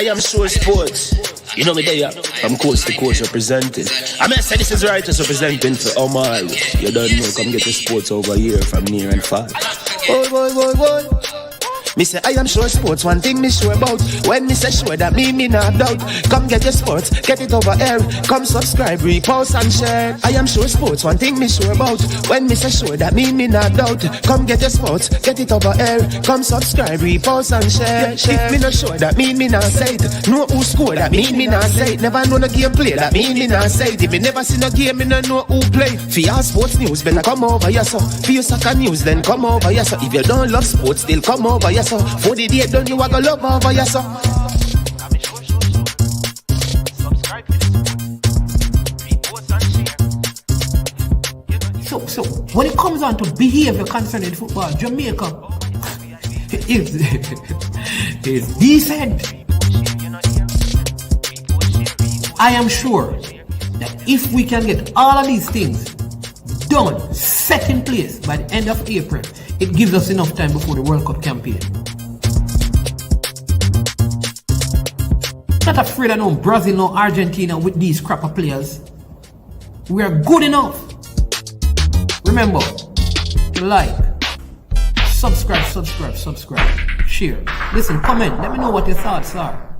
am Sure Sports. You know me there, from coast to coast representing. I mean, I say this is Righteous representing for Omar. You don't know, come get your sports over here from near and far. Boy. Me say I am Sure Sports, one thing me sure about. When me say sure, that me not doubt. Come get your sports, get it over here. Come subscribe, repost and share. I am Sure Sports, one thing me sure about. When me say sure, that me not doubt. Come get your sports, get it over here. Come subscribe, repost and share. If me not sure, that me not say it. Know who score, that me not say it. Never know no game play, that me not say it. If me never see no game, me not know who play. For your sports news, better come over here so. For your soccer news, then come over here so. If you don't love sports, still come over here so. For the day done, you are gonna love over your son. So when it comes on to behavior concerning football, Jamaica is decent. I am sure that if we can get all of these things done, set in place by the end of April, it gives us enough time before the World Cup campaign. Not afraid of no Brazil, no Argentina with these crapper players. We are good enough. Remember to like, subscribe, share. Listen, comment. Let me know what your thoughts are.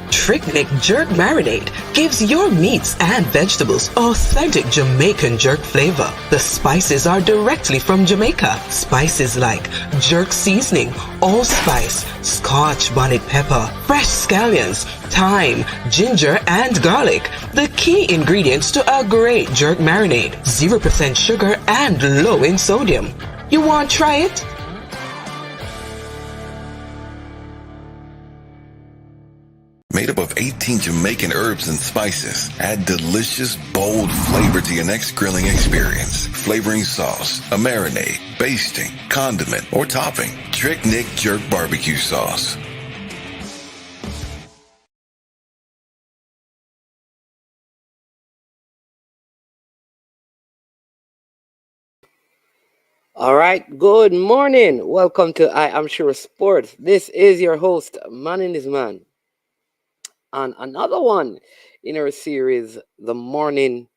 Trick Jerk Marinade gives your meats and vegetables authentic Jamaican jerk flavor. The spices are directly from Jamaica. Spices like jerk seasoning, allspice, Scotch bonnet pepper, fresh scallions, thyme, ginger, and garlic. The key ingredients to a great jerk marinade. 0% sugar and low in sodium. You want to try it? Made up of 18 Jamaican herbs and spices, add delicious, bold flavor to your next grilling experience. Flavoring sauce, a marinade, basting, condiment, or topping. Trick Nick Jerk Barbecue Sauce. All right, good morning. Welcome to I Am Sure Sports. This is your host, Man in This Man. And another one in our series, The Morning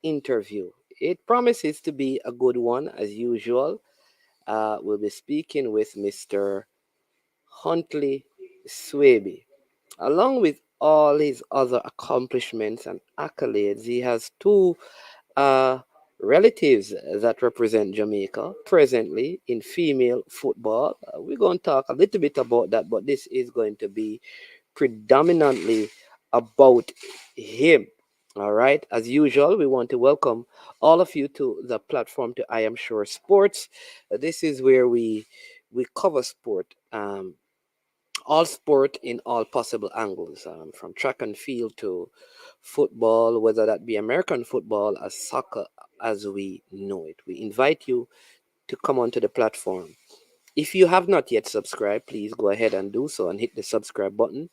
Interview. It promises to be a good one as usual. We'll be speaking with Mr. Huntley Swaby. Along with all his other accomplishments and accolades, he has two relatives that represent Jamaica presently in female football. We're going to talk a little bit about that, but this is going to be predominantly about him. All right, as usual, we want to welcome all of you to the platform to I Am Sure Sports. This is where we cover sport, all sport in all possible angles, from track and field to football, whether that be American football or soccer as we know it. We invite you to come onto the platform. If you have not yet subscribed, please go ahead and do so and hit the subscribe button.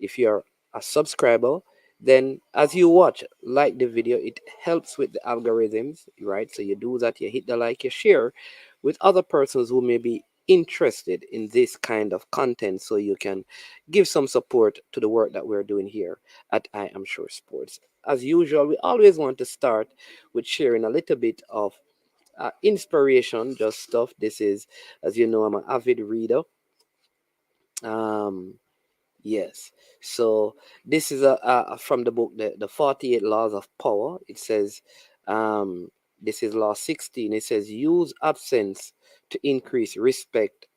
If you're a subscriber, then as you watch, like the video, it helps with the algorithms, right? So you do that, you hit the like, you share with other persons who may be interested in this kind of content, so you can give some support to the work that we're doing here at I Am Sure Sports. As usual, we always want to start with sharing a little bit of inspiration, just stuff. This is, as you know, I'm an avid reader. Yes. So this is from the book, the 48 Laws of Power. It says, this is Law 16. It says, use absence to increase respect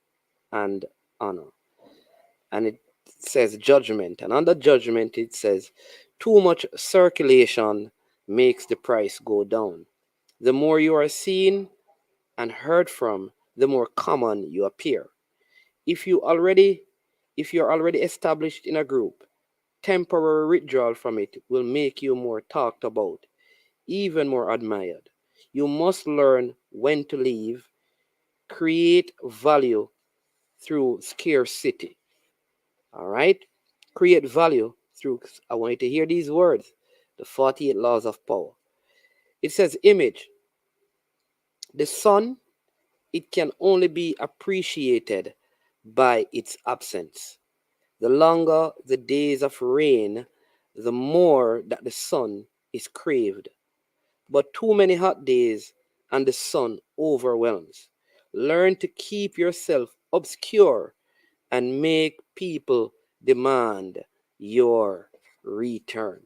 and honor. And it says judgment. And under judgment, it says, too much circulation makes the price go down. The more you are seen and heard from, the more common you appear. If you're already established in a group, temporary withdrawal from it will make you more talked about, even more admired. You must learn when to leave, create value through scarcity. All right? Create value through, I want you to hear these words, the 48 Laws of Power. It says image. The sun it can only be appreciated by its absence. The longer the days of rain, the more that the sun is craved. But too many hot days and the sun overwhelms. Learn to keep yourself obscure and make people demand your return.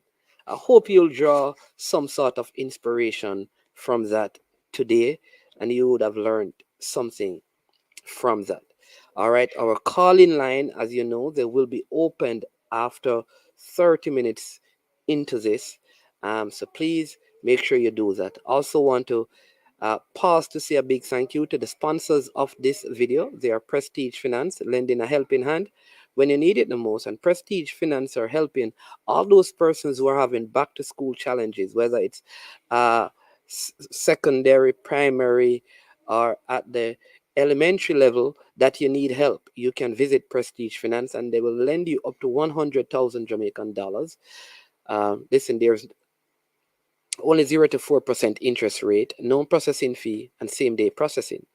I hope you'll draw some sort of inspiration from that today and you would have learned something from that. All right, our call-in line, as you know, they will be opened after 30 minutes into this. So please make sure you do that. Also want to pause to say a big thank you to the sponsors of this video. They are Prestige Finance, lending a helping hand when you need it the most. And Prestige Finance are helping all those persons who are having back to school challenges, whether it's uh, secondary, primary, or at the elementary level that you need help. You can visit Prestige Finance and they will lend you up to 100,000 Jamaican dollars. Listen, there's only 0 to 4% interest rate, no processing fee, and same day processing.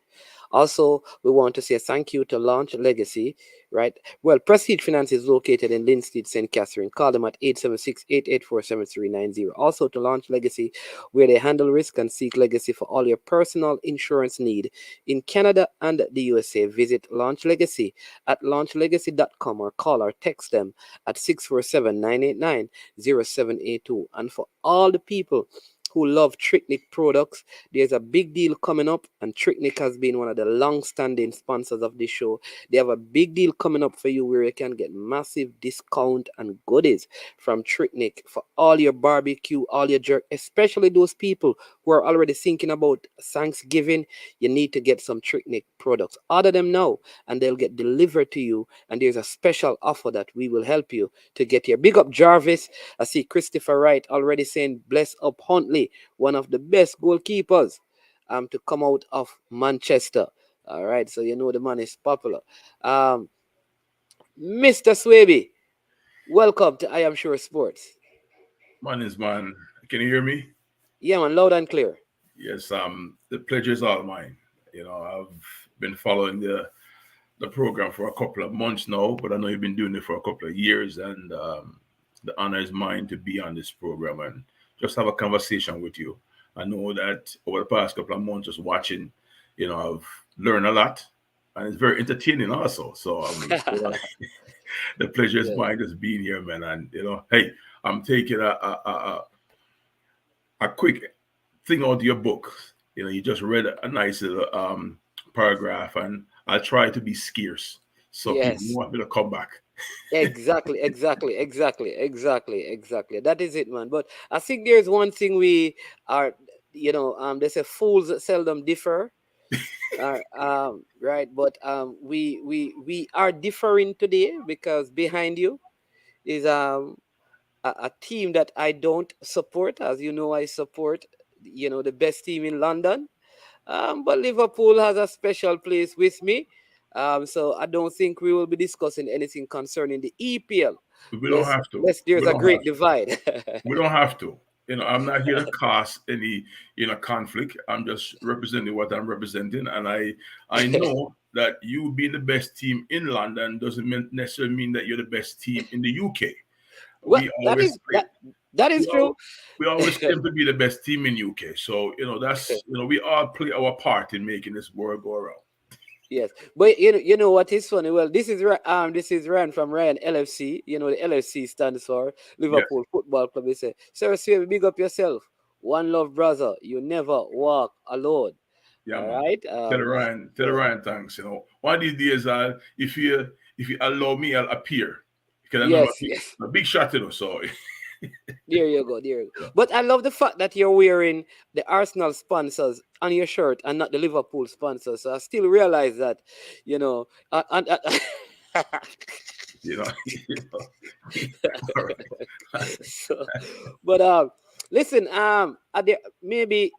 Also, we want to say thank you to Launch Legacy, right? Well, Prestige Finance is located in Linstead, St. Catherine. Call them at 876-884-7390. Also to Launch Legacy, where they handle risk and seek legacy for all your personal insurance need. In Canada and the USA, visit Launch Legacy at launchlegacy.com or call or text them at 647-989-0782. And for all the people who love Tricknick products, there's a big deal coming up, and Tricknick has been one of the long-standing sponsors of this show. They have a big deal coming up for you where you can get massive discount and goodies from Tricknick for all your barbecue, all your jerk, especially those people who are already thinking about Thanksgiving. You need to get some Tricknick products. Order them now, and they'll get delivered to you, and there's a special offer that we will help you to get here. Big up Jarvis. I see Christopher Wright already saying bless up Huntley, one of the best goalkeepers to come out of Manchester. All right, so you know the man is popular. Mr. Swaby, welcome to I Am Sure Sports. Man. Can you hear me? Yeah, man, loud and clear. Yes, the pleasure is all mine. I've been following the program for a couple of months now, but I know you've been doing it for a couple of years, and the honor is mine to be on this program and just have a conversation with you. I know that over the past couple of months, just watching, I've learned a lot, and it's very entertaining also. So the pleasure is Yeah. mine just being here, man. And hey, I'm taking a quick thing out of your book. You just read a nice little paragraph, and I'll try to be scarce so people Yes. want me to come back. Exactly, exactly, exactly, exactly, exactly. That is it, man. But I think there's one thing we are, they say fools seldom differ. Right, but we are differing today because behind you is a team that I don't support. As you know, I support the best team in London. But Liverpool has a special place with me. So I don't think we will be discussing anything concerning the EPL. We don't Let's have to. let's there's We a don't have great to. divide. We don't have to. I'm not here to cause any, conflict. I'm just representing what I'm representing, and I know that you being the best team in London doesn't necessarily mean that you're the best team in the UK. Well, We that always is that we, is al- true. we always claim to be the best team in UK. So that's we all play our part in making this world go around. Yes, but you know what is funny? Well, this is Ryan from Ryan LFC. You know the LFC stands for Yes, Liverpool Football Club. They say, "Sir, Sir, big up yourself. One love, brother. You never walk alone." yeah, All man. right. Tell So Ryan, thanks. One of these days, if you allow me, I'll appear because I know yes, yes. a big shot, So There you go. There you go. But I love the fact that you're wearing the Arsenal sponsors on your shirt and not the Liverpool sponsors. So I still realize that, you know. you know, you know. All right. So, but listen, maybe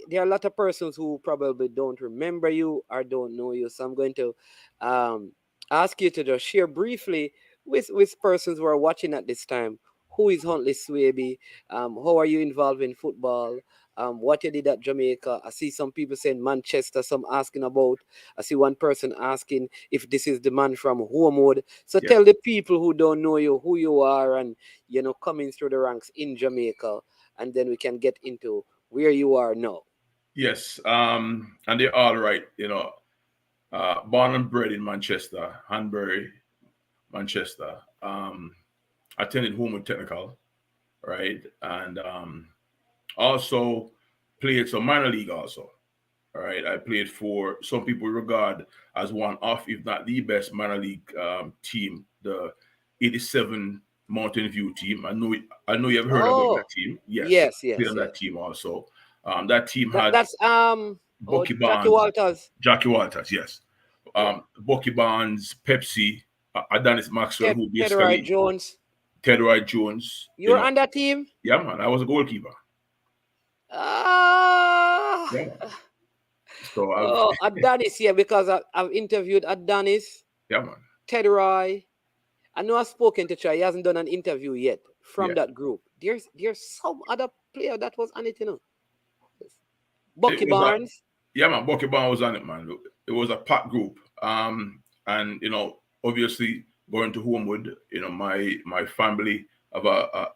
there are a lot of persons who probably don't remember you or don't know you. So I'm going to um ask you to just share briefly with persons who are watching at this time. who is Huntley Swaby? How are you involved in football? What you did at Jamaica. I see some people saying Manchester, some asking about. I see one person asking if this is the man from Homewood. So Yes. tell the people who don't know you who you are and, coming through the ranks in Jamaica. And then we can get into where you are now. Yes. And they're all right. Born and bred in Manchester, Hanbury, Manchester. Attended Homewood Technical, right? And also played some minor league also. All right. I played for some people regard as one of, if not the best minor league team, the 87 Mountain View team. I know you've heard about Oh, that team. Yes. yes, Played yes, on yes. that team also. That team That, had that's Bucky Jackie Barnes, Walters. Jackie Walters, yes. Yeah. Bucky Barnes, Pepsi, Adonis Maxwell, who Ted Roy basically Jones. Ted Roy Jones. You were on that team? Yeah, man. I was a goalkeeper. Ah, Yeah, man. So oh, Adonis, yeah, because I've interviewed Adonis, yeah, man. Ted Roy. I know I've spoken to Troy. He hasn't done an interview yet from Yeah. that group. There's some other player that was on it, Bucky It was Barnes. Yeah, man. Bucky Barnes was on it, man. It was a packed group. And obviously going to Homewood, my family have a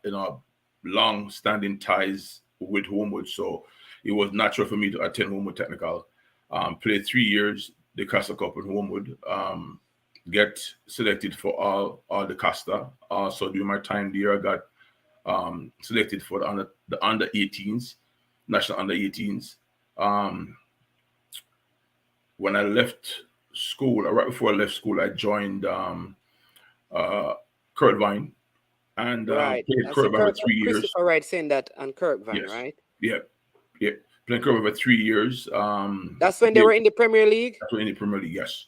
long-standing ties with Homewood, so it was natural for me to attend Homewood Technical. Played 3 years the Castle Cup in Homewood. Get selected for all the Casta. Also during my time there, I got selected for the under 18s, national under 18s. When I left school, or right before I left school, I joined Kurt Vine and Right. played I see Kurt Vine for 3 years. Christopher Wright saying that on Kirk Van, Yes. right? Yeah. Yeah. Played Kurt Vine for 3 years. That's when they were in the Premier League? That's when in the Premier League, yes.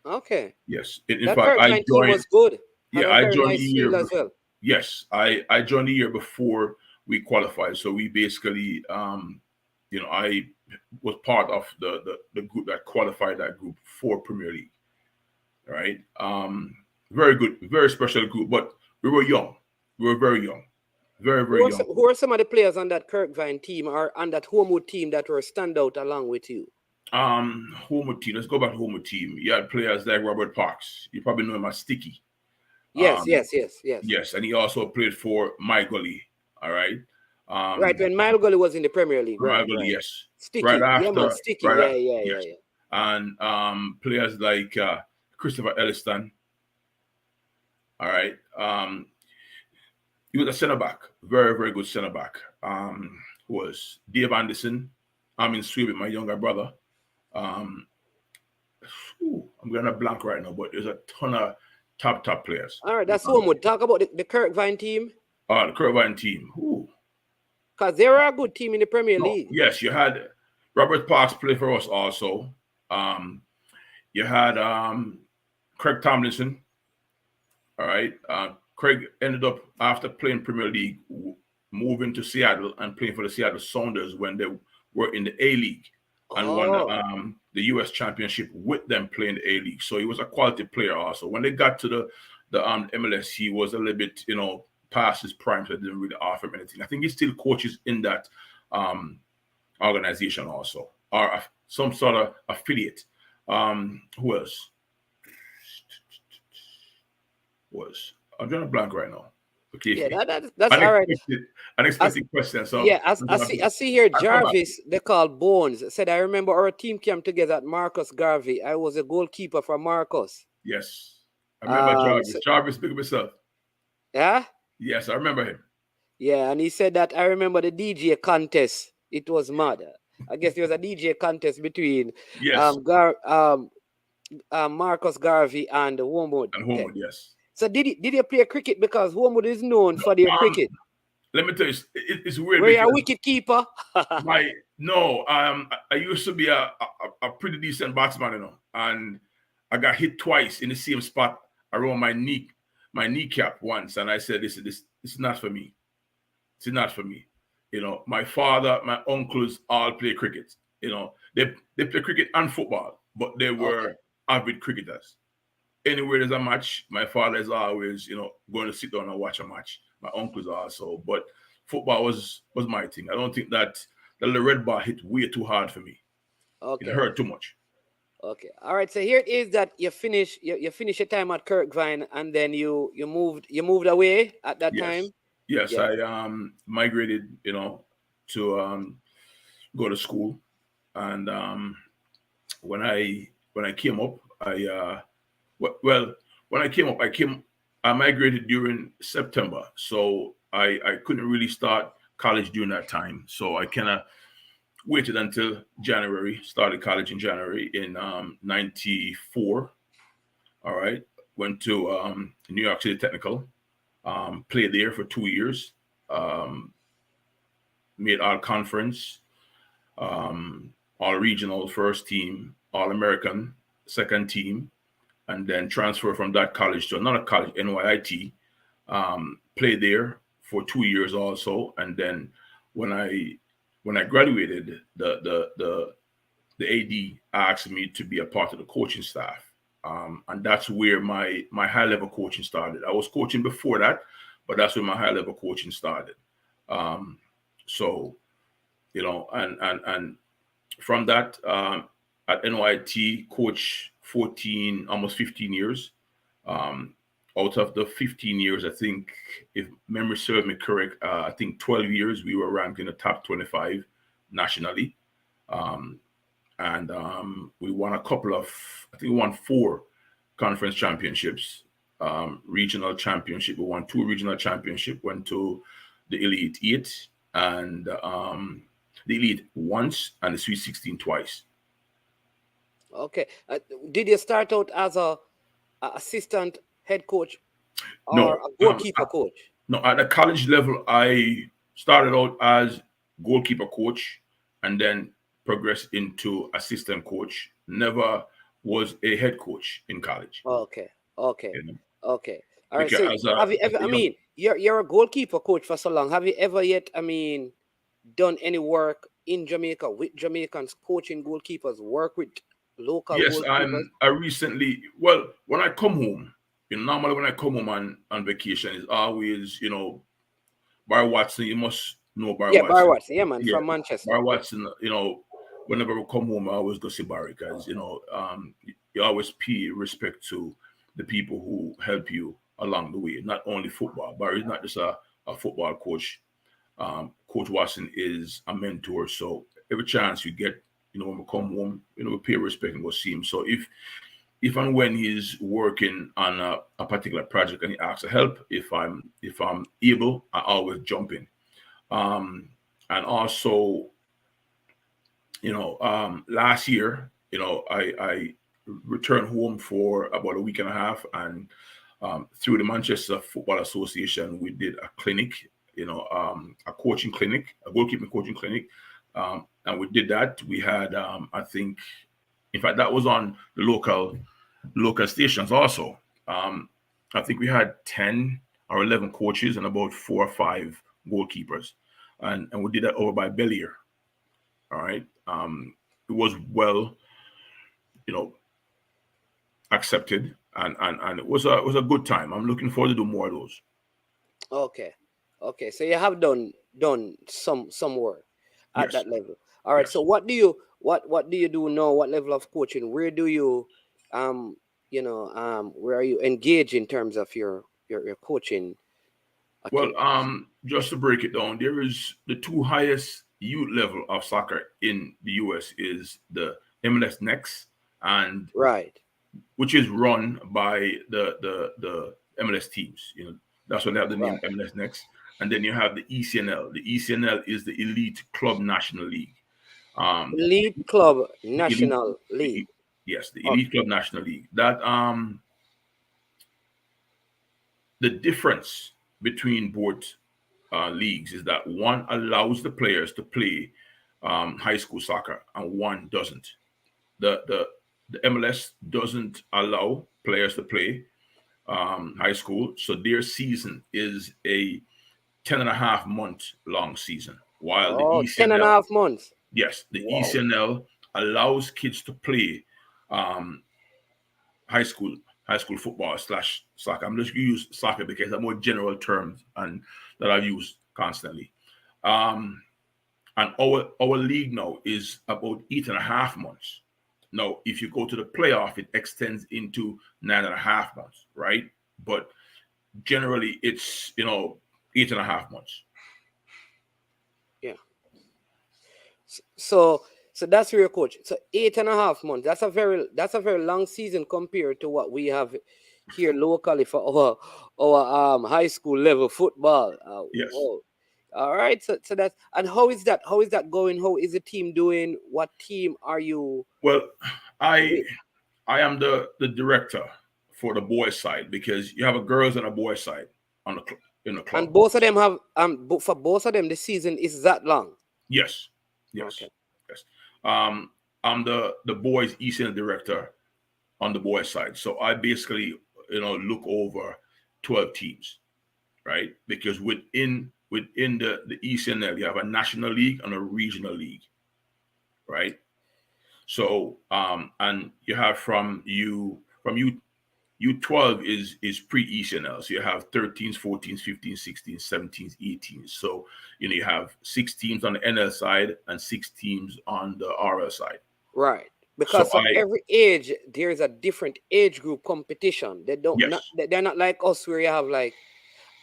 Okay. Yes. In That fact, Kirk I Van team joined. was good. Had Yeah, a I very joined nice the year. field as well. Yes, I joined the year before we qualified. So we basically, I was part of the group that qualified that group for Premier League. Right. Very good, very special group. But we were young. We were very young. Very, very young. Who are some of the players on that Kirk Van team or on that Homewood team that were standout along with you? Homewood team. Let's go back to Homewood team. You had players like Robert Parks. You probably know him as Sticky. Yes. Yes, and he also played for My Gully. All right. Right, when Mile Gully was in the Premier League. My Right, Gully, right. yes. Sticky. Right Yeah, after. man, Sticky. Right Yeah. And players like Christopher Elliston. All right. He was a centre back, very, very good centre back. Who was Dave Anderson. I'm in Sweden, my younger brother. I'm gonna blank right now, but there's a ton of top players. All right, that's Homewood. Talk about the Kirk Van team. The Kurt Vine team. Because they were a good team in the Premier League. Yes, you had Robert Parks play for us also. You had Craig Tomlinson. All right. Craig ended up, after playing Premier League, moving to Seattle and playing for the Seattle Sounders when they were in the A-League and won the U.S. Championship with them playing the A-League. So he was a quality player also. When they got to the MLS, he was a little bit, past his prime, so they didn't really offer him anything. I think he still coaches in that organization also, or some sort of affiliate. Who else? I'm drawing a blank right now. Okay. Yeah, that's all right. Unexpected question. So yeah, I see here Jarvis, they call Bones, said, I remember our team came together at Marcus Garvey. I was a goalkeeper for Marcus. Yes. I remember Jarvis. Jarvis, speak of himself. Yeah? Yes, I remember him. Yeah, and he said that I remember the DJ contest. It was mad. I guess there was a DJ contest between Marcus Garvey and Homewood. And Homewood, yes. So did you play cricket? Because Homewood is known for their cricket. Let me tell you, it's weird. Were you a wicket keeper? I used to be a pretty decent batsman, and I got hit twice in the same spot around my kneecap once, and I said, this is not for me. It's not for me. My father, my uncles all play cricket. They play cricket and football, but they were avid cricketers. Anywhere there's a match, my father is always, going to sit down and watch a match. my uncles also. But football was my thing. I don't think that the red bar hit way too hard for me. It Okay. hurt too much. Okay. All right. So here it is that you finish your time at Kirkvine, and then you moved away at that Yes. time. Yes, Yeah. I migrated, to go to school. And when I came up, well, when I migrated during September, so I couldn't really start college during that time. So I kind of waited until January, started college in January in '94. All right, went to New York City Technical, played there for 2 years, um, made all conference, all regional first team, all American second team, and then transfer from that college to another college, NYIT. Played there for 2 years also, and then when I graduated, the AD asked me to be a part of the coaching staff, and that's where my high level coaching started. I was coaching before that, but that's where my high level coaching started. Um, so and from that, at NYT, coach 14, almost 15 years. Um, Out of the 15 years, I think, if memory serves me correct, I think 12 years we were ranked in the top 25 nationally. Um, and we won a couple of, I think we won 4 conference championships, regional championship. We won 2 regional championship, went to the Elite Eight and the Elite once and the Sweet 16 twice. Okay. Did you start out as a assistant head coach or No, a goalkeeper coach? no. At the college level, I started out as goalkeeper coach and then progressed into assistant coach. Never was a head coach in college. Okay. Okay. You know, Okay. All right. because So have you as ever? a I young, mean, you're a goalkeeper coach for so long. Have you ever yet? I mean, done any work in Jamaica with Jamaicans coaching goalkeepers? Work with local yes, goalkeepers? I recently, well, when I come home, normally when I come home on vacation, it's always, Barry Watson. You must know Barry Yeah, Barry Watson. Watson. Yeah, man, Yeah, from Manchester. Barry Yeah. Watson. Whenever we come home, I always go see Barry because you always pay respect to the people who help you along the way. Not only football. Barry is not just a football coach. Coach Watson is a mentor. So every chance you get, when we come home, we pay respect and go see him. So if and when he's working on a particular project and he asks for help, if I'm able, I always jump in. And also, last year, I returned home for about a week and a half, and through the Manchester Football Association, we did a clinic, a coaching clinic, a goalkeeping coaching clinic, and we did that. We had, I think, in fact, that was on the local stations also. I think we had 10 or 11 coaches and about 4 or 5 goalkeepers, and we did that over by Bellier. All right. It was well, you know, accepted, and it was a good time. I'm looking forward to do more of those. Okay. Okay. So you have done some work at Yes, that level. All right. yes. So what do you do now? What level of coaching? Where do you where are you engaged in terms of your coaching Well, activities? just to break it down, there is the 2 highest youth level of soccer in the US is the MLS Next, and Right. which is run by the MLS teams. That's why they have the name Right. MLS Next. And then you have the ECNL. The ECNL is the Elite Club National League. Um, Elite Club the elite, National League. yes, the Okay. Elite Club National League. That the difference between both leagues is that one allows the players to play high school soccer and one doesn't. The MLS doesn't allow players to play high school, so their season is a 10 and a half month long season, while the Oh, 10 and a ECNL, half months. yes, the Wow. ECNL allows kids to play um, high school high school football / soccer. I'm just going to use soccer because they're more general terms and that I use constantly. And our league now is about 8.5 months. Now, if you go to the playoff, it extends into 9.5 months, right? But generally, it's 8.5 months. Yeah. So that's your coach. So 8.5 months. That's a very long season compared to what we have here locally for our high school level football. Yes. Whoa. All right. So that's, and how is that going? How is the team doing? What team are you? Well, I am the director for the boys side because you have a girls and a boys side in the club. And both of them have for both of them the season is that long. Yes. Okay. Yes. I'm the boys ECN director on the boys side. So I basically look over 12 teams, right? Because within the ECNL you have a national league and a regional league, right? So and you have from U12 is pre-ECNL. So you have 13s, 14s, 15s, 16s, 17s, 18s. So you have 6 teams on the NL side and 6 teams on the RL side. Right. Because for every age, there's a different age group competition. They don't they're not like us where you have like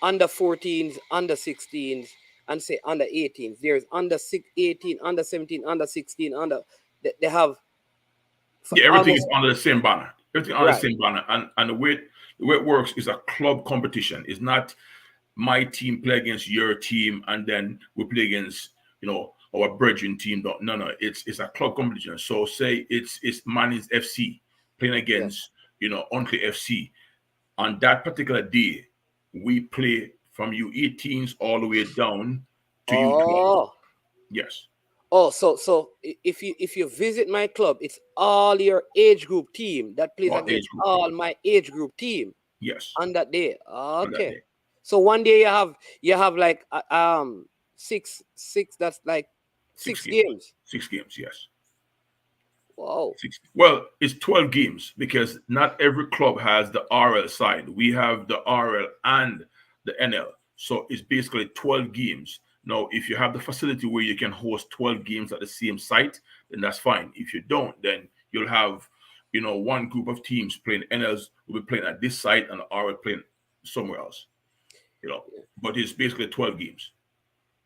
under 14s, under 16s, and say under 18s. There's under 18, under 17, under 16, under they have everything is under the same banner. Everything under the same banner. And the way it works is a club competition. It's not my team play against your team and then we play against our brethren team. No. It's a club competition. So say it's Manning's FC playing against Huntley FC. On that particular day, we play from U18s all the way down to U12. Yes. Oh, so if you visit my club, it's all your age group team that plays against all my age group team. Yes. On that day. Okay. So one day you have like six that's like 6 games. 6 games, yes. Wow. 6. Well, it's 12 games because not every club has the RL side. We have the RL and the NL. So it's basically 12 games. Now, if you have the facility where you can host 12 games at the same site, then that's fine. If you don't, then you'll have, one group of teams playing NLs will be playing at this site and the RL playing somewhere else. But it's basically 12 games.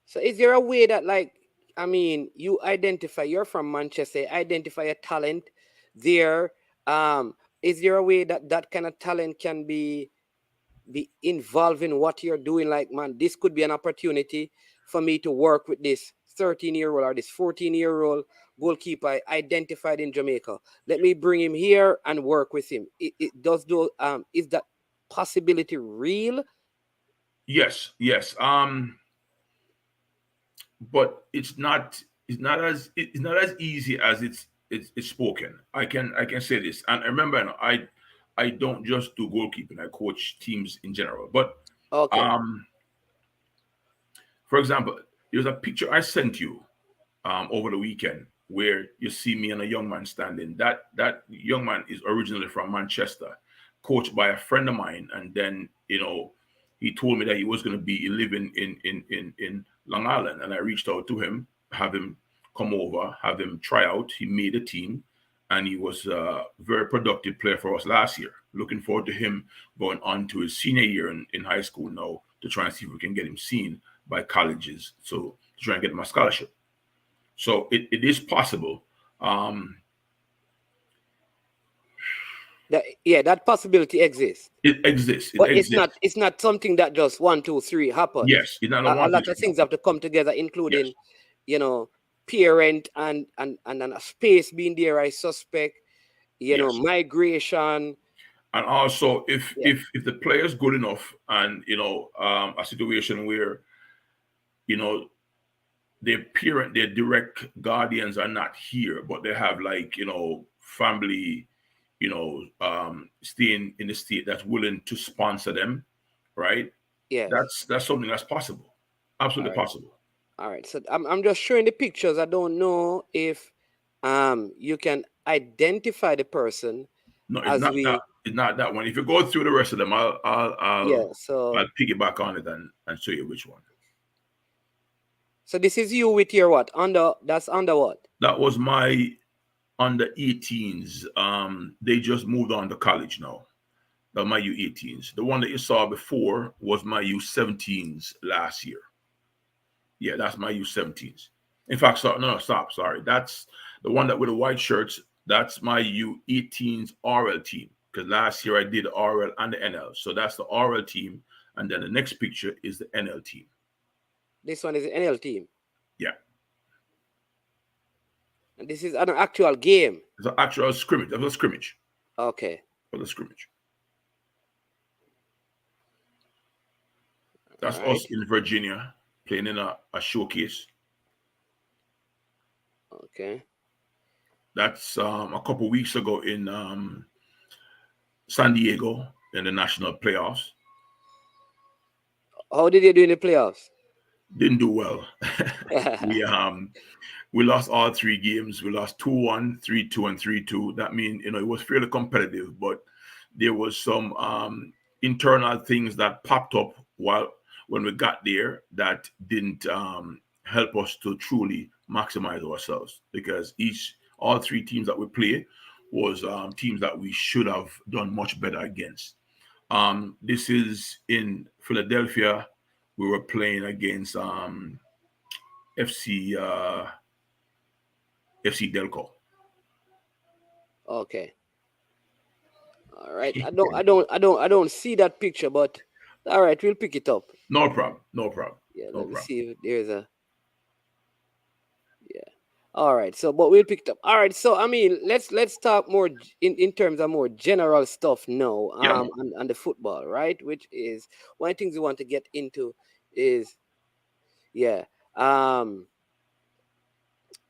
So is there a way that you identify, you're from Manchester, identify a talent there. Is there a way that kind of talent can be involved in what you're doing? Like, man, this could be an opportunity for me to work with this 13-year-old or this 14-year-old goalkeeper I identified in Jamaica. Let me bring him here and work with him. Is that possibility real? Yes. But it's not as easy as it's spoken. I can say this, and remember, I don't just do goalkeeping. I coach teams in general. But for example, there's a picture I sent you over the weekend where you see me and a young man standing. That young man is originally from Manchester, coached by a friend of mine, and then he told me that he was going to be living in Long Island, and I reached out to him, have him come over, have him try out. He made a team, and he was a very productive player for us last year. Looking forward to him going on to his senior year in high school now to try and see if we can get him seen by colleges, so to try and get him a scholarship. So it is possible. That possibility exists. It exists. But it's not something that just 1, 2, 3 happens. Yes, it's not a lot of things have to come together, including parent and a space being there, I suspect, migration. And also if the player is good enough and a situation where their parent, their direct guardians are not here, but they have family staying in the state that's willing to sponsor them, right? Yeah, that's something that's possible. Absolutely possible. All right. So I'm just showing the pictures. I don't know if you can identify the person. No, it's It's not that one. If you go through the rest of them, I'll piggyback on it and show you which one. So this is you with your what? That's under what? That was my under 18s. They just moved on to college now. That my U18s. The one that you saw before was my U17s last year. Yeah, that's my U17s. In fact, stop. Sorry. That's the one that with the white shirts. That's my U18s RL team. Because last year I did the RL and the NL. So that's the RL team. And then the next picture is the NL team. This one is the NL team. Yeah. And this is an actual game. It's an actual scrimmage. That was a scrimmage. Okay. For the scrimmage. That's right. us in Virginia playing in a showcase. Okay. That's a couple weeks ago in San Diego in the national playoffs. How did you do in the playoffs? Didn't do well. We lost all 3 games. We lost 2-1, 3-2, and 3-2. That means it was fairly competitive, but there was some internal things that popped up when we got there that didn't help us to truly maximize ourselves, because all 3 teams that we play was teams that we should have done much better against. This is in Philadelphia. We were playing against FC Delco. Okay. All right. I don't see that picture, but all right, we'll pick it up. No problem. Yeah, let me see if there's a. Yeah. All right. So, but we'll pick it up. All right. So, I mean, let's talk more in terms of more general stuff now. On the football, right? Which is one of the things we want to get into is,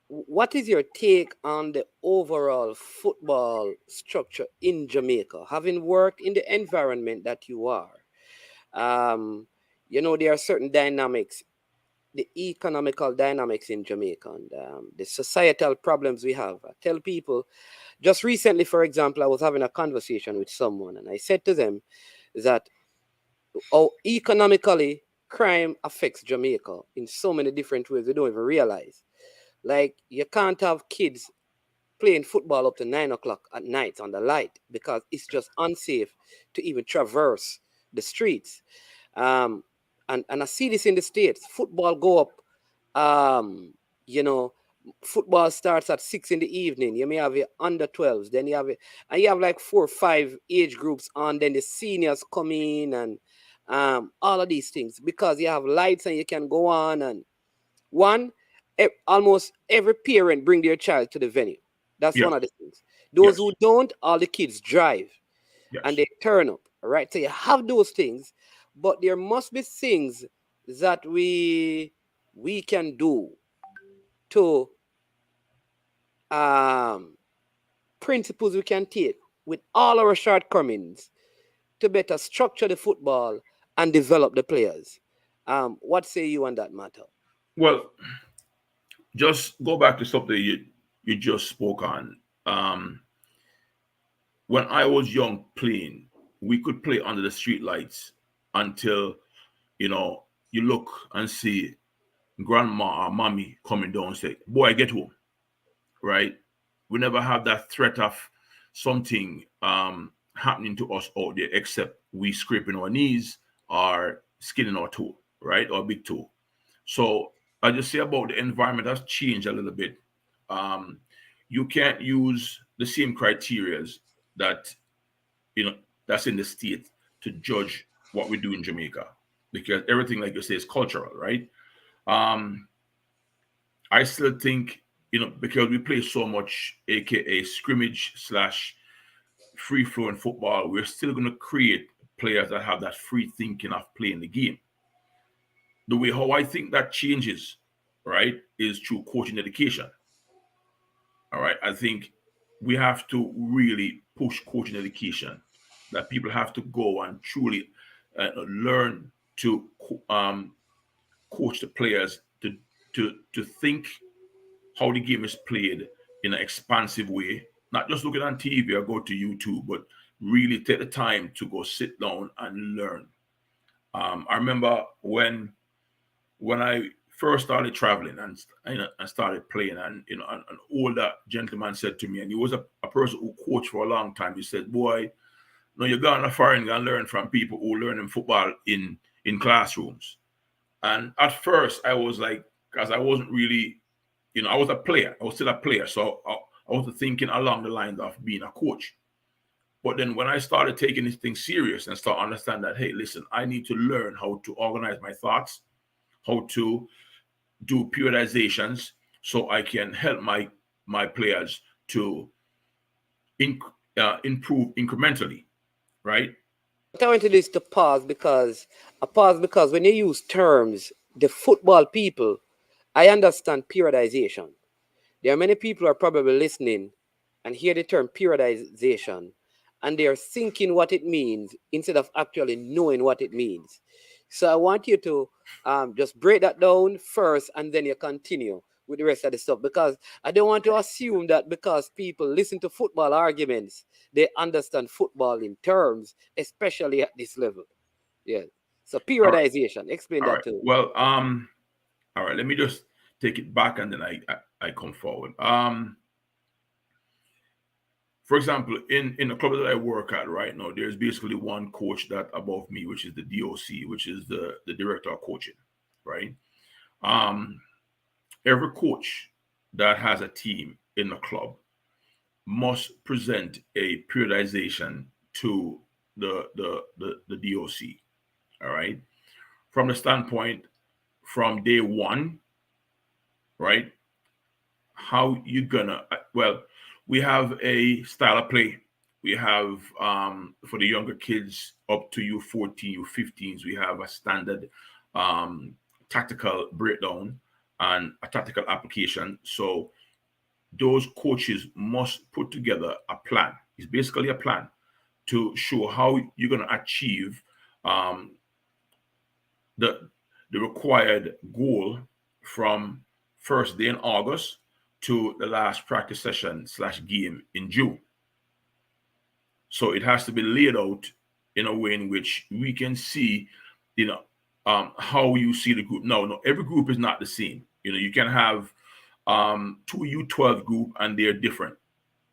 what is your take on the overall football structure in Jamaica, having worked in the environment that you are? There are certain dynamics, the economical dynamics in Jamaica, and the societal problems we have. I tell people, just recently, for example, I was having a conversation with someone, and I said to them that economically crime affects Jamaica in so many different ways we don't even realize. Like, you can't have kids playing football up to 9 o'clock at night on the light because it's just unsafe to even traverse the streets. And I see this in the States. Football go up, football starts at 6 in the evening. You may have your under 12s, then you have like 4 or 5 age groups on, then the seniors come in and all of these things, because you have lights and you can go on. And almost every parent bring their child to the venue. That's one of the things. Those who don't, all the kids drive and they turn up. All right. So you have those things, but there must be things that we can do to principles we can take with all our shortcomings to better structure the football and develop the players. What say you on that matter? Well, just go back to something you just spoke on. When I was young playing, we could play under the street lights until, you look and see grandma or mommy coming down and say, boy, get home, right? We never have that threat of something happening to us out there, except we scraping our knees or skinning our toe, right? Or big toe. So I just say about the environment has changed a little bit. You can't use the same criteria that, that's in the state to judge what we do in Jamaica, because everything, like you say, is cultural, right? I still think, because we play so much, aka scrimmage / free flowing football, we're still going to create players that have that free thinking of playing the game. The way how I think that changes, right, is through coaching education. All right. I think we have to really push coaching education, that people have to go and truly learn to coach the players to think how the game is played in an expansive way, not just looking on TV or go to YouTube, but really take the time to go sit down and learn. I remember when I first started traveling and I started playing, and an older gentleman said to me, and he was a person who coached for a long time. He said, "Boy, no, you're going to foreign and learn from people who learn football in classrooms." And at first, I was like, because I wasn't really, I was a player. I was still a player, so I was thinking along the lines of being a coach. But then when I started taking this thing serious and start understand that, hey, listen, I need to learn how to organize my thoughts, how to do periodizations, so I can help my players to improve incrementally, right? I want to do is to pause because when you use terms, the football people, I understand periodization. There are many people who are probably listening and hear the term periodization, and they are thinking what it means instead of actually knowing what it means. So I want you to just break that down first, and then you continue with the rest of the stuff, because I don't want to assume that because people listen to football arguments, they understand football in terms, especially at this level. Yeah. So periodization, explain All that right. too. Well, all right. Let me just take it back, and then I come forward. For example, in the club that I work at right now, there's basically one coach that above me, which is the DOC, which is the director of coaching, right? Every coach that has a team in the club must present a periodization to the DOC. All right. From the standpoint from day one, right? How you gonna we have a style of play. We have for the younger kids up to U14, U15s, we have a standard tactical breakdown and a tactical application. So those coaches must put together a plan. It's basically a plan to show how you're going to achieve the required goal from first day in August to the last practice session / game in June. So it has to be laid out in a way in which we can see, how you see the group. No, every group is not the same. You can have two U12 group and they're different,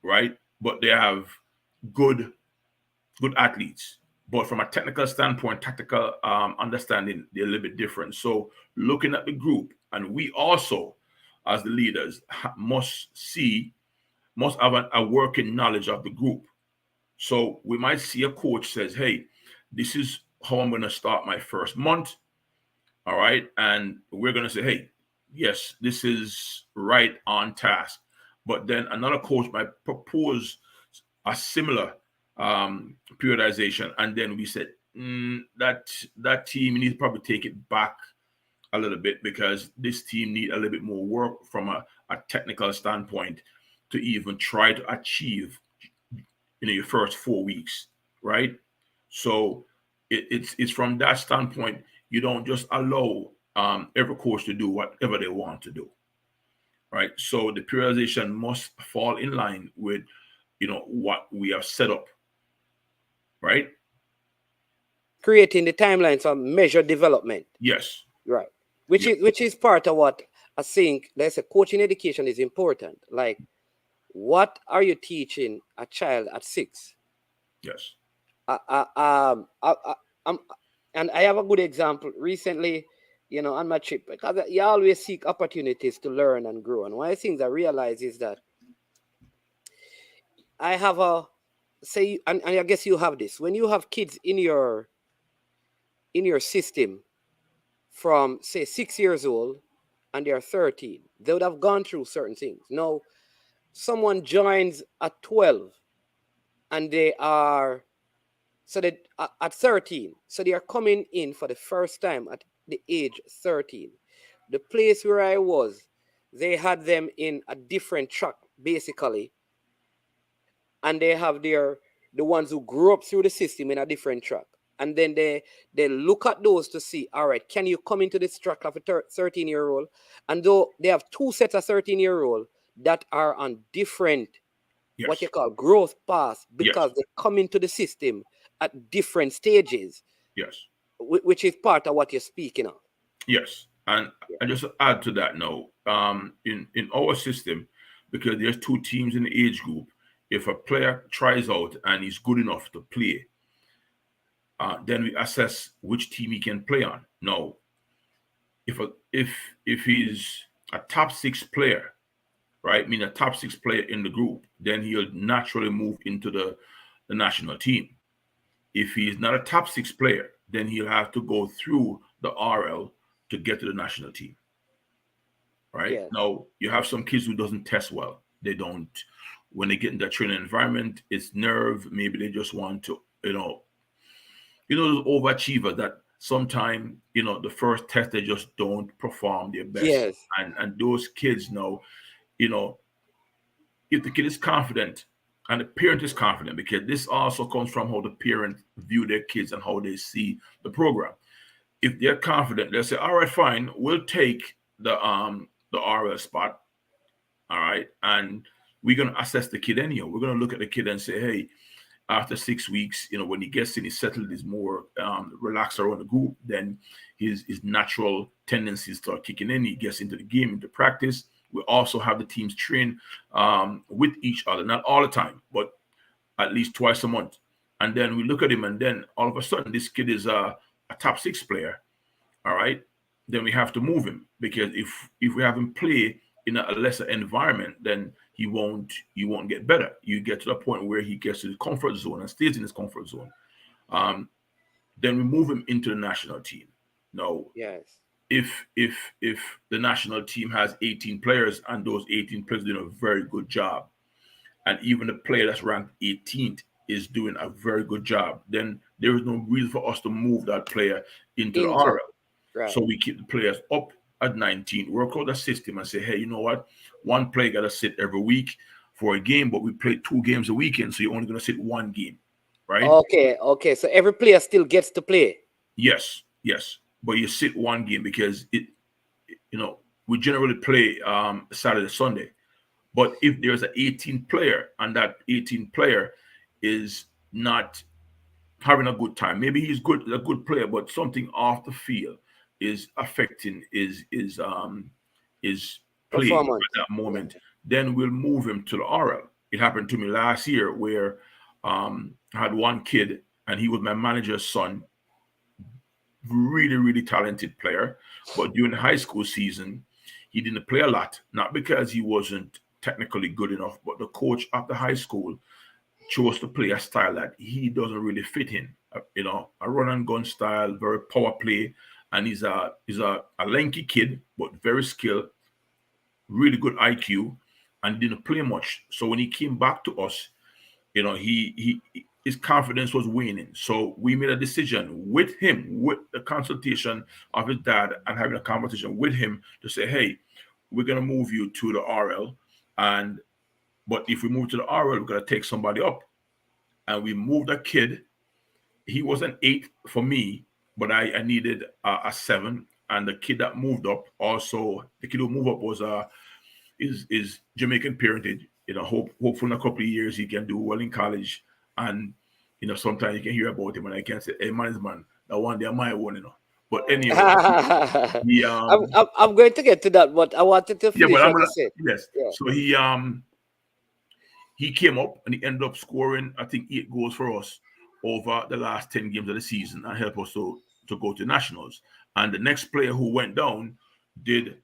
right? But they have good athletes. But from a technical standpoint, tactical understanding, they're a little bit different. So looking at the group, and we also, as the leaders, must have a working knowledge of the group. So we might see a coach says, hey, this is how I'm going to start my first month. All right. And we're going to say, hey, yes, this is right on task. But then another coach might propose a similar periodization. And then we said, that team needs to probably take it back a little bit because this team need a little bit more work from a technical standpoint to even try to achieve your first 4 weeks, right? So it's from that standpoint, you don't just allow every coach to do whatever they want to do, right? So the periodization must fall in line with what we have set up, right? Creating the timelines for measured development. Yes. Right. Which is part of what I think, let's say, coaching education is important. Like, what are you teaching a child at 6? Yes. And I have a good example recently, on my trip, because you always seek opportunities to learn and grow. And one of the things I realize is that I have and I guess you have this, when you have kids in your system from, say, 6 years old and they're 13, they would have gone through certain things. Now, someone joins at 12 and they are, so that at 13, so they are coming in for the first time at the age 13. The place where I was, they had them in a different track, basically. And they have the ones who grew up through the system in a different track. And then they look at those to see, all right, can you come into this track of a 13-year-old? And though they have 2 sets of 13-year-old that are on different what you call growth paths, Yes. because they come into the system at different stages, Yes. which is part of what you're speaking of. Yes. And I just add to that now, in our system, because there's two teams in the age group, if a player tries out and he's good enough to play, then we assess which team he can play on. Now, if he's a top 6 player, right? Mean a top 6 player in the group, then he'll naturally move into the national team. If he's not a top 6 player, then he'll have to go through the RL to get to the national team. Right? Yeah. Now, you have some kids who doesn't test well. They don't, when they get in that training environment, it's nerve. Maybe they just want to, those overachievers that sometimes, the first test they just don't perform their best. Yes. And those kids know, if the kid is confident and the parent is confident, because this also comes from how the parent view their kids and how they see the program. If they're confident, they'll say, all right, fine, we'll take the RL spot. All right. And we're going to assess the kid anyhow. We're going to look at the kid and say, hey, after 6 weeks, when he gets in, he's settled, he's more relaxed around the group, then his natural tendencies start kicking in. He gets into the game, into practice. We also have the teams train with each other, not all the time, but at least twice a month. And then we look at him, and then all of a sudden, this kid is a top 6 player. All right. Then we have to move him, because if we have him play in a lesser environment, then he won't get better. You get to the point where he gets to the comfort zone and stays in his comfort zone. Then we move him into the national team. Now, yes, if the national team has 18 players and those 18 players doing a very good job, and even the player that's ranked 18th is doing a very good job, then there is no reason for us to move that player into the RL. Right. So we keep the players up at 19, work out the system and say, hey, you know what? One player got to sit every week for a game, but we play 2 games a weekend, so you're only going to sit 1 game, right? Okay. So every player still gets to play? Yes. But you sit 1 game because we generally play Saturday, Sunday. But if there's an 18 player and that 18 player is not having a good time, maybe he's a good player, but something off the field is affecting his play at that moment, then we'll move him to the RL. It happened to me last year where I had one kid and he was my manager's son, really, really talented player. But during the high school season, he didn't play a lot, not because he wasn't technically good enough, but the coach at the high school chose to play a style that he doesn't really fit in. A run and gun style, very power play. And he's a lanky kid, but very skilled, really good IQ, and didn't play much. So when he came back to us, his confidence was waning. So we made a decision with him, with the consultation of his dad, and having a conversation with him to say, hey, we're gonna move you to the RL, but if we move to the RL, we're gonna take somebody up. And we moved a kid. He was an 8 for me, but I needed a 7, and the kid that moved up, also the kid who moved up was is Jamaican parentage. Hopefully in a couple of years he can do well in college, and sometimes you can hear about him and I can say, hey man, that one day I might want. But anyway, I'm going to get to that, but I wanted to finish what you said. Yes. Yeah. So he came up and he ended up scoring, I think, 8 goals for us over the last 10 games of the season and helped us to go to nationals. And the next player who went down did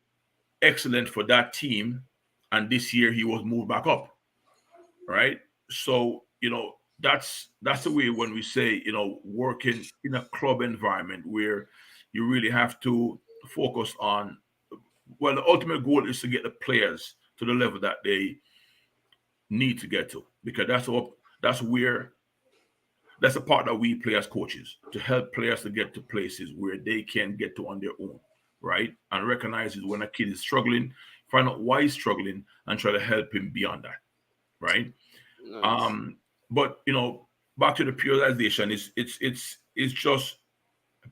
excellent for that team. And this year he was moved back up. Right. So, that's the way when we say, working in a club environment where you really have to focus on, well, the ultimate goal is to get the players to the level that they need to get to, because that's the part that we play as coaches, to help players to get to places where they can get to on their own, right? And recognize when a kid is struggling, find out why he's struggling and try to help him beyond that, right? Nice. But back to the periodization, it's just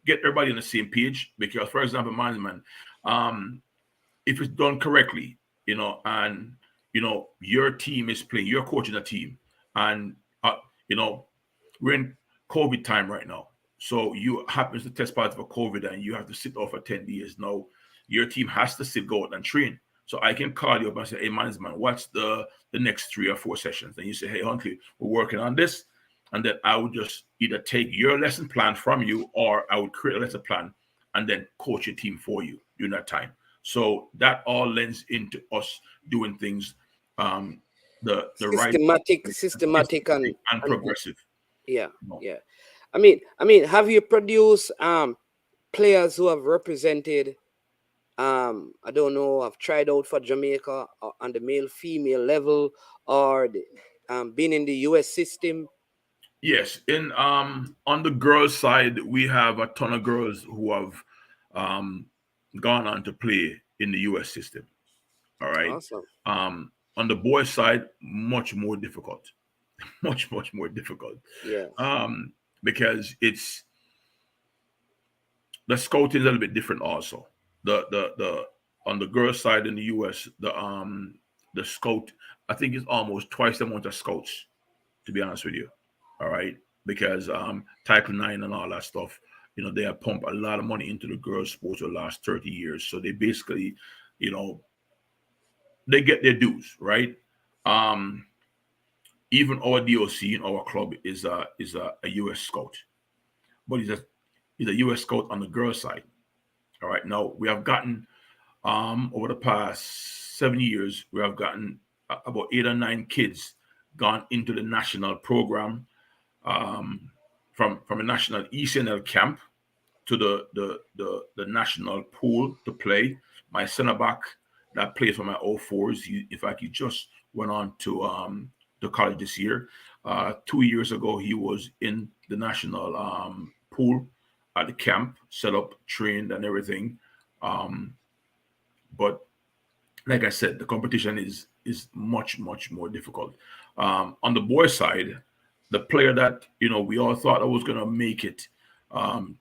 get everybody on the same page, because, for example, management, if it's done correctly, and your team is playing, you're coaching a team, and you know, we're in COVID time right now. So you happens to test positive for COVID and you have to sit off for 10 days. Now your team has to sit, go out and train. So I can call you up and say, hey management, what's the next 3 or 4 sessions? And you say, hey Huntley, we're working on this. And then I would just either take your lesson plan from you, or I would create a lesson plan and then coach your team for you during that time. So that all lends into us doing things the right systematic and progressive. Yeah, No. yeah. I mean, have you produced players who have represented I don't know, have tried out for Jamaica on the male female level, or been in the US system? Yes, in on the girls' side, we have a ton of girls who have um gone on to play in the US system. All right. Awesome. On the boys' side, much more difficult. Much more difficult. Yeah. Because it's the scouting is a little bit different also. The on the girls' side in the US, the scout, I think it's almost twice the amount of scouts, to be honest with you. All right. Because Title 9 and all that stuff, they have pumped a lot of money into the girls' sports for the last 30 years. So they basically, you know, they get their dues, right? Um, Even our DOC in our club is a US scout, but he's a US scout on the girls' side. All right. Now we have gotten over the past 7 years, we have gotten about 8 or 9 kids gone into the national program, um, from a national ECNL camp to the national pool to play. My center back that plays for my O4s, in fact, he just went on to college this year. 2 years ago, he was in the national pool at the camp, set up, trained, and everything. Um, but like I said, the competition is much more difficult. On the boys' side, the player that we all thought I was going to make it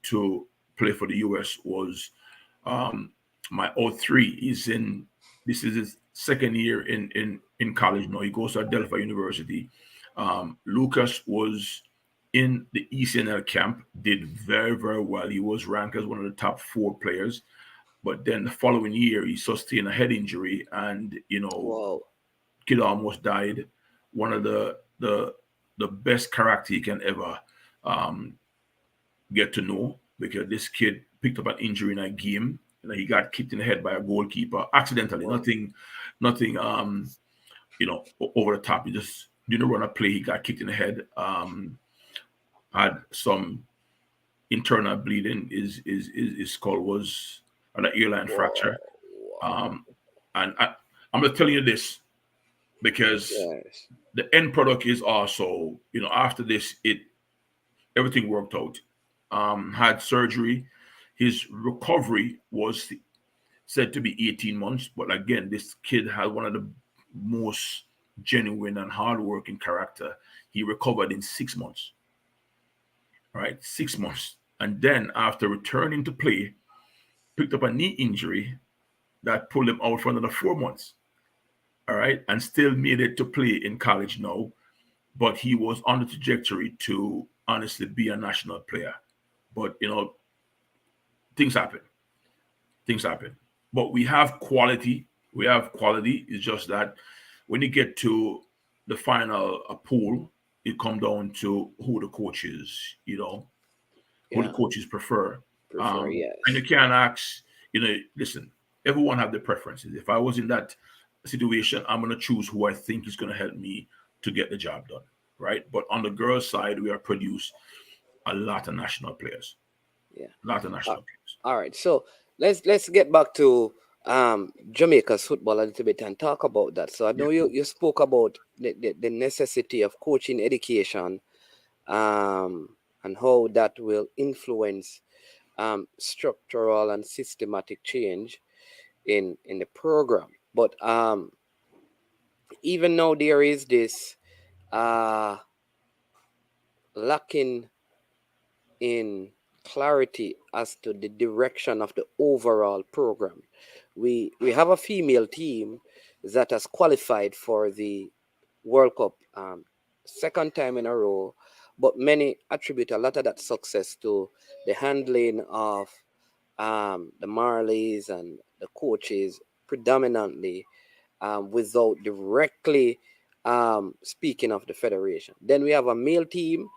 to play for the US was um, my O3. This is his second year in college now. He goes to Adelphi University. Lucas was in the ECNL camp, did very well. He was ranked as one of the top 4 players. But then the following year, he sustained a head injury, and Wow. kid almost died. One of the best character you can ever um, get to know, because this kid picked up an injury in a game. He got kicked in the head by a goalkeeper accidentally. Wow. Nothing. Over the top. He just didn't run a play. He got kicked in the head. Had some internal bleeding. His skull was an earline fracture. Um, and I'm just telling you this because Yes. the end product is also, after this, everything worked out. Had surgery. His recovery was said to be 18 months, but again, this kid had one of the most genuine and hardworking character. He recovered in 6 months. Right, 6 months, and then after returning to play, picked up a knee injury that pulled him out for another 4 months. All right, and still made it to play in college now, but he was on the trajectory to honestly be a national player. But things happen. Things happen. But we have quality. We have quality. It's just that when you get to the final pool, it comes down to who the coaches, who the Yeah. coaches prefer. Prefer, And you yes. can't ask, listen, everyone have their preferences. If I was in that situation, I'm going to choose who I think is going to help me to get the job done. Right. But on the girls' side, we have produced a lot of national players. Yeah. A lot of Uh, national players. all right. So let's get back to Jamaica's football a little bit and talk about that. So I Yeah. know you spoke about the necessity of coaching education, and how that will influence structural and systematic change in the program. But even now there is this uh lacking in clarity as to the direction of the overall program. We have a female team that has qualified for the World Cup second time in a row, but many attribute a lot of that success to the handling of the Marleys and the coaches predominantly, without directly speaking of the federation. Then we have a male team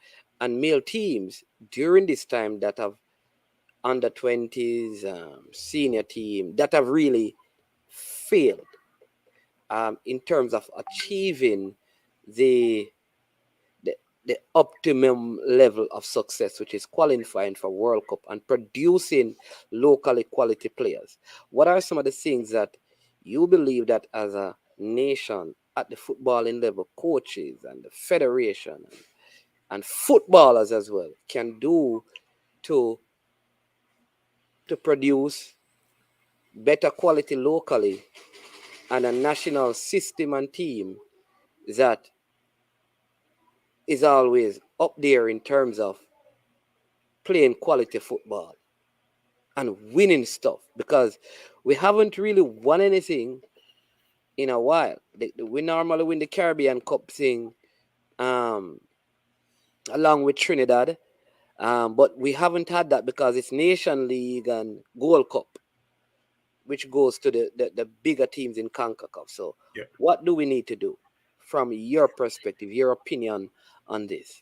and male teams during this time that have under 20s, senior team that have really failed in terms of achieving the the optimum level of success, which is qualifying for World Cup and producing locally quality players. What are some of the things that you believe that as a nation at the footballing level, coaches and the federation and footballers as well can do to produce better quality locally and a national system and team that is always up there in terms of playing quality football and winning stuff, because we haven't really won anything in a while. We normally win the Caribbean Cup thing um, along with Trinidad, but we haven't had that because it's Nation League and Gold Cup, which goes to the bigger teams in CONCACAF. So Yeah. what do we need to do from your perspective, your opinion on this?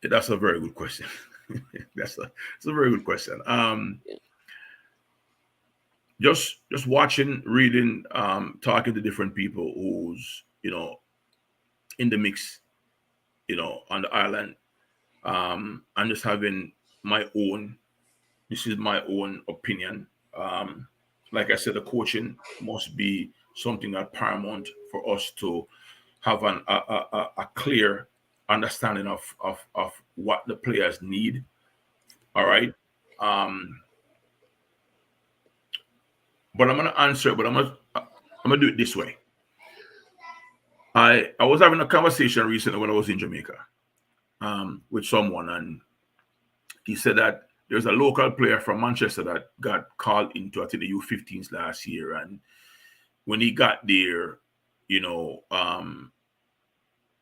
That's a very good question. It's a very good question. Just watching, reading, talking to different people who's in the mix, on the island, and just having my own. This is my own opinion. Like I said, the coaching must be something that paramount for us to have a clear understanding of what the players need. All right. But I'm gonna answer, but I'm gonna do it this way. I was having a conversation recently when I was in Jamaica, with someone, and he said that there's a local player from Manchester that got called into, I think, the U15s last year, and when he got there,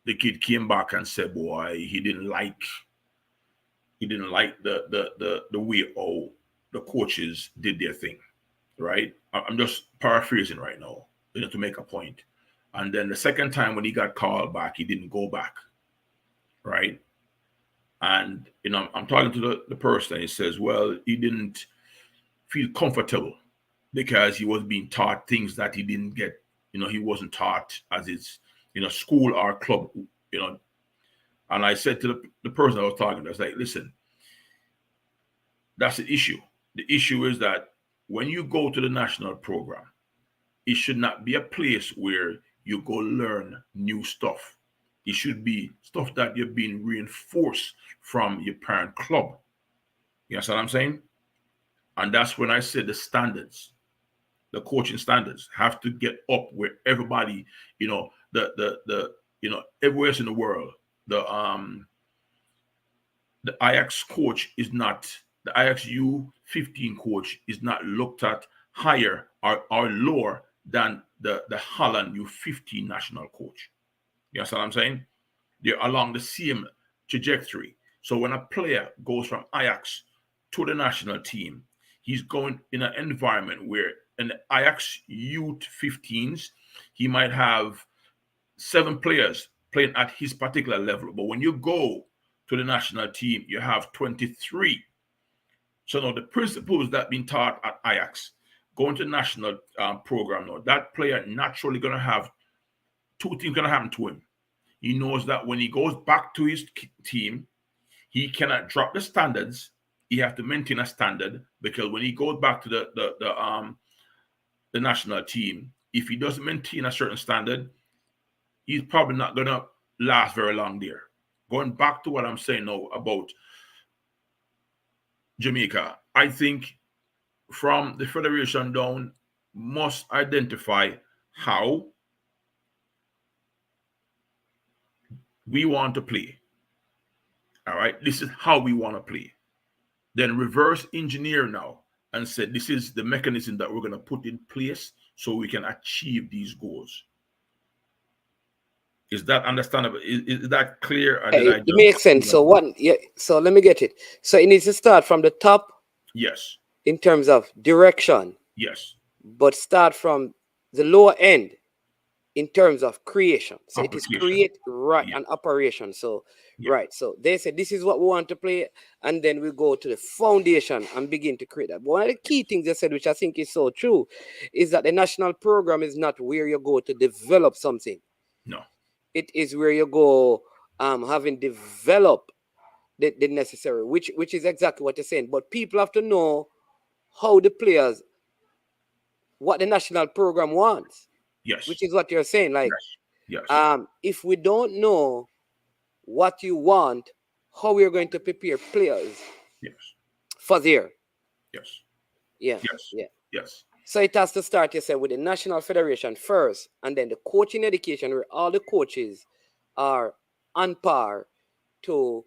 the kid came back and said, "Boy, he didn't like the way how the coaches did their thing." Right? I'm just paraphrasing right now, to make a point. And then the second time when he got called back, he didn't go back. Right? And I'm talking to the person, and he says, well, he didn't feel comfortable because he was being taught things that he didn't get, he wasn't taught as his, school or club, And I said to the person I was talking to, I was like, listen, that's the issue. The issue is that when you go to the national program, it should not be a place where you go learn new stuff. It should be stuff that you're being reinforced from your parent club. You know what I'm saying? And that's when I said the standards, the coaching standards have to get up where everybody, everywhere in the world, the Ajax coach is not, the Ajax U15 coach is not looked at higher or lower than the Holland U15 national coach. You know what I'm saying? They're along the same trajectory. So when a player goes from Ajax to the national team, he's going in an environment where in the Ajax youth 15s, he might have 7 players playing at his particular level. But when you go to the national team, you have 23. So now the principles that been taught at Ajax, going to the national program now, that player naturally going to have 2 things going to happen to him. He knows that when he goes back to his team, he cannot drop the standards. He has to maintain a standard, because when he goes back to the national team, if he doesn't maintain a certain standard, he's probably not going to last very long there. Going back to what I'm saying now about Jamaica, I think from the federation down must identify how we want to play. All right, this is how we want to play. Then reverse engineer now and said, this is the mechanism that we're going to put in place so we can achieve these goals. Is that understandable? Is that clear? Or did I It makes sense. So so let me get it. So it needs to start from the top. Yes. In terms of direction. Yes. But start from the lower end in terms of creation. So it is create, right, and operation. So right. So they said this is what we want to play, and then we go to the foundation and begin to create that. But one of the key things they said, which I think is so true, is that the national program is not where you go to develop something. No. It is where you go having developed the necessary, which is exactly what you're saying. But people have to know how the players, what the national program wants. Yes. Which is what you're saying. Like, yes. If we don't know what you want, how we're going to prepare players for there. Yes. Yes. So it has to start, you said, with the National Federation first, and then the coaching education, where all the coaches are on par to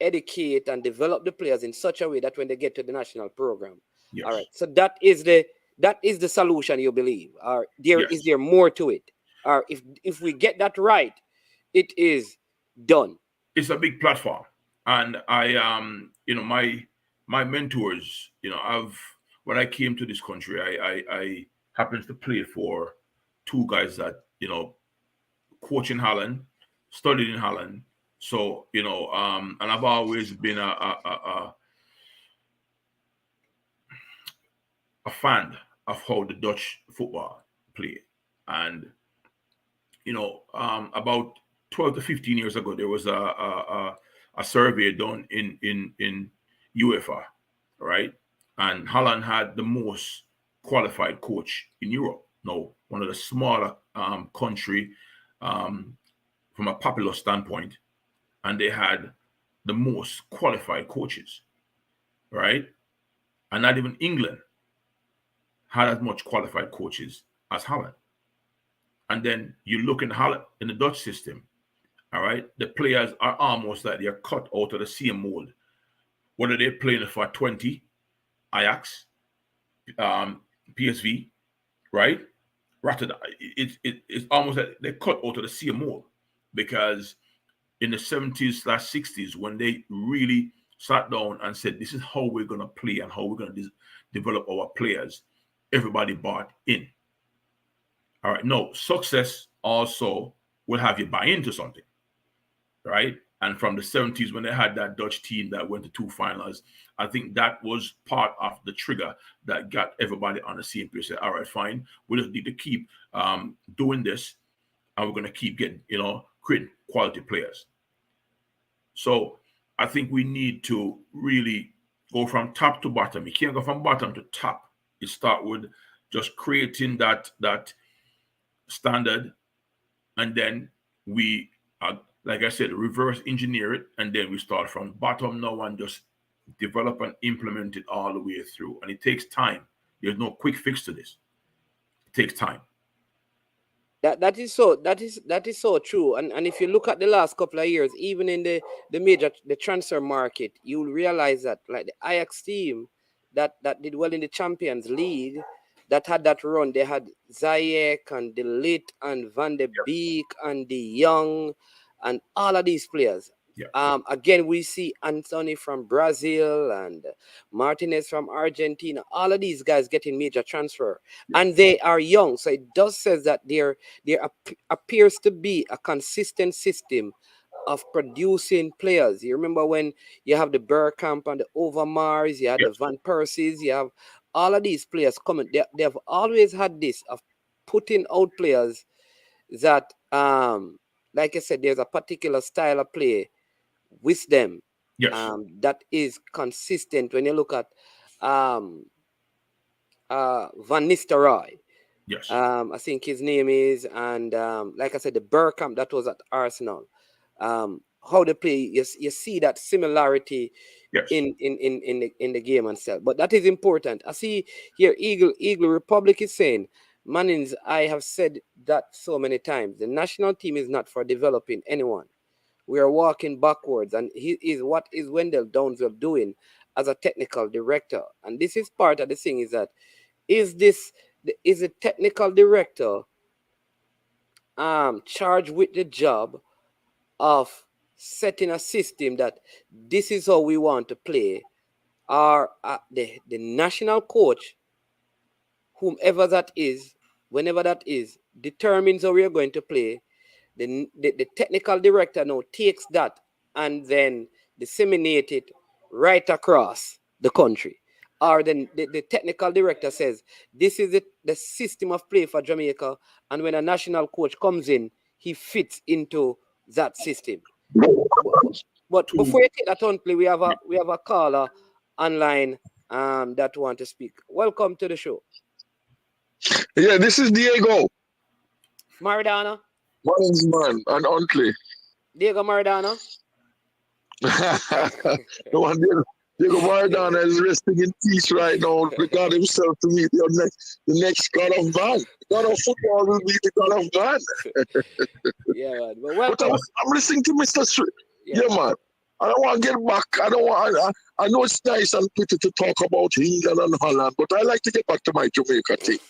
educate and develop the players in such a way that when they get to the national program. Yes. All right. So that is the solution, you believe? Or is there more to it? Or if we get that right, it is done. It's a big platform. And I my mentors, when I came to this country, I happened to play for two guys that, coach in Holland, studied in Holland. So, and I've always been a fan of how the Dutch football play. And, about 12 to 15 years ago, there was a survey done in UEFA, right? And Holland had the most qualified coach in Europe. Now, one of the smaller country from a popular standpoint, and they had the most qualified coaches, right? And not even England had as much qualified coaches as Holland. And then you look in Holland, in the Dutch system, all right, the players are almost like they're cut out of the same mold. Whether they're playing for 20, Ajax, PSV, right? Rotterdam, it's almost like they're cut out of the same mold, because in the 70s/60s, when they really sat down and said, this is how we're going to play and how we're going to develop our players, everybody bought in. All right. No, success also will have you buy into something, right? And from the 70s, when they had that Dutch team that went to 2 finals, I think that was part of the trigger that got everybody on the same page. Say, all right, fine, we just need to keep doing this, and we're going to keep getting, creating quality players. So I think we need to really go from top to bottom. You can't go from bottom to top. You start with just creating that standard, and then we, like I said, reverse engineer it, and then we start from bottom now and just develop and implement it all the way through. And it takes time. There's no quick fix to this. It takes time. That is so true. And if you look at the last couple of years, even in the transfer market, you'll realize that, like, the Ajax team that did well in the Champions League, that had that run, they had Ziyech and De Ligt and Van de Beek and De Jong and all of these players. Yeah. Again, we see Anthony from Brazil and Martinez from Argentina. All of these guys getting major transfer, and they are young. So it does say that there appears to be a consistent system of producing players. You remember when you have the Bergkamp and the Overmars, you had the Van Persies, you have all of these players coming. They have always had this of putting out players that, like I said, there's a particular style of play with them, that is consistent. When you look at Van Nistelrooy, I think his name is, and like I said, the Bergkamp that was at Arsenal, how they play, you see that similarity in the game and stuff. But that is important. I see here Eagle Republic is saying, Mannings, I have said that so many times. The national team is not for developing anyone. We are walking backwards, and he is what is Wendell Downswell doing as a technical director? And this is part of the thing: is that is a technical director charged with the job of setting a system that this is how we want to play, or the national coach, whomever that is, whenever that is, determines how we are going to play. The technical director now takes that and then disseminate it right across the country. Or then the technical director says, this is the system of play for Jamaica, and when a national coach comes in, he fits into that system. But before you take that Huntley, we have a caller online that want to speak. Welcome to the show. Yeah, this is Diego. Maradona. Mornings, man, and Huntley. Diego Maradona. No one, Diego Maradona is resting in peace right now. The God himself to meet the next God of man. God of football will be the God of man. Yeah, man. But I'm listening to Mr. Yeah, man. I don't want to get back. I know it's nice and pretty to talk about England and Holland, but I like to get back to my Jamaica thing.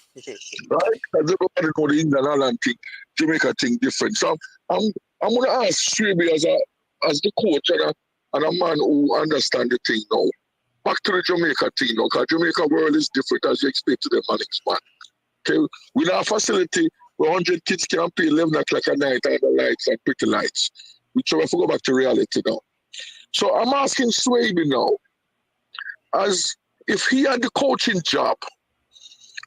Right? Because everybody know the England Holland thing, Jamaica thing different. So I'm going to ask Swaby as the coach and a man who understands the thing now. Back to the Jamaica thing now, because Jamaica world is different as you explained to the Mannings, man. Okay, we have a facility where 100 kids can play 11 o'clock at night under lights and pretty lights. We try to go back to reality now. So I'm asking Swaby now, as if he had the coaching job,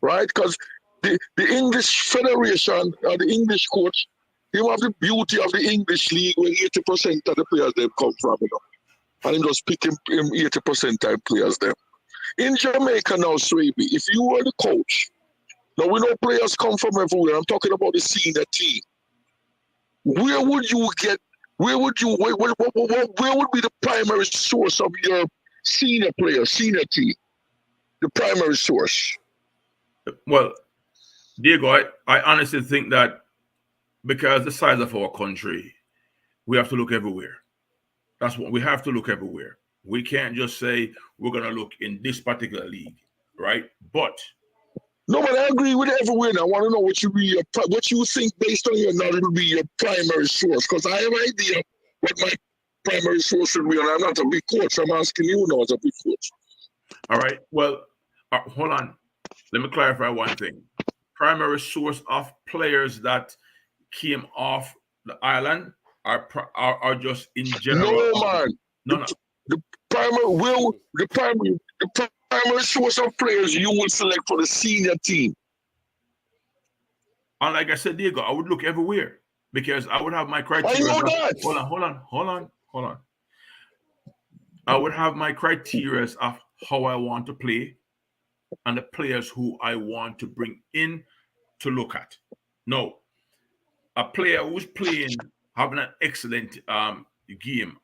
right? Because the English Federation or the English coach, he have the beauty of the English league where 80% of the players they come from, you know. And he just pick him 80% type players there. In Jamaica now, Swaby, if you were the coach, now we know players come from everywhere. I'm talking about the senior team. Where would you get? Where would be the primary source of your senior player, senior team? The primary source. Well, Diego, I honestly think that because the size of our country, we have to look everywhere. That's what we have to look everywhere. We can't just say we're going to look in this particular league, right? But no, but I agree with everywhere. I want to know what you think based on your knowledge will be your primary source, because I have an idea what my primary source will be, and I'm not a big coach. I'm asking you now as a big coach. All right. Well, hold on. Let me clarify one thing. Primary source of players that came off the island are just in general. No, man. No. The primary source of players you will select for the senior team. And like I said, Diego, I would look everywhere because I would have my criteria. I know that. Hold on. I would have my criteria of how I want to play and the players who I want to bring in to look at. No, a player who's playing, having an excellent game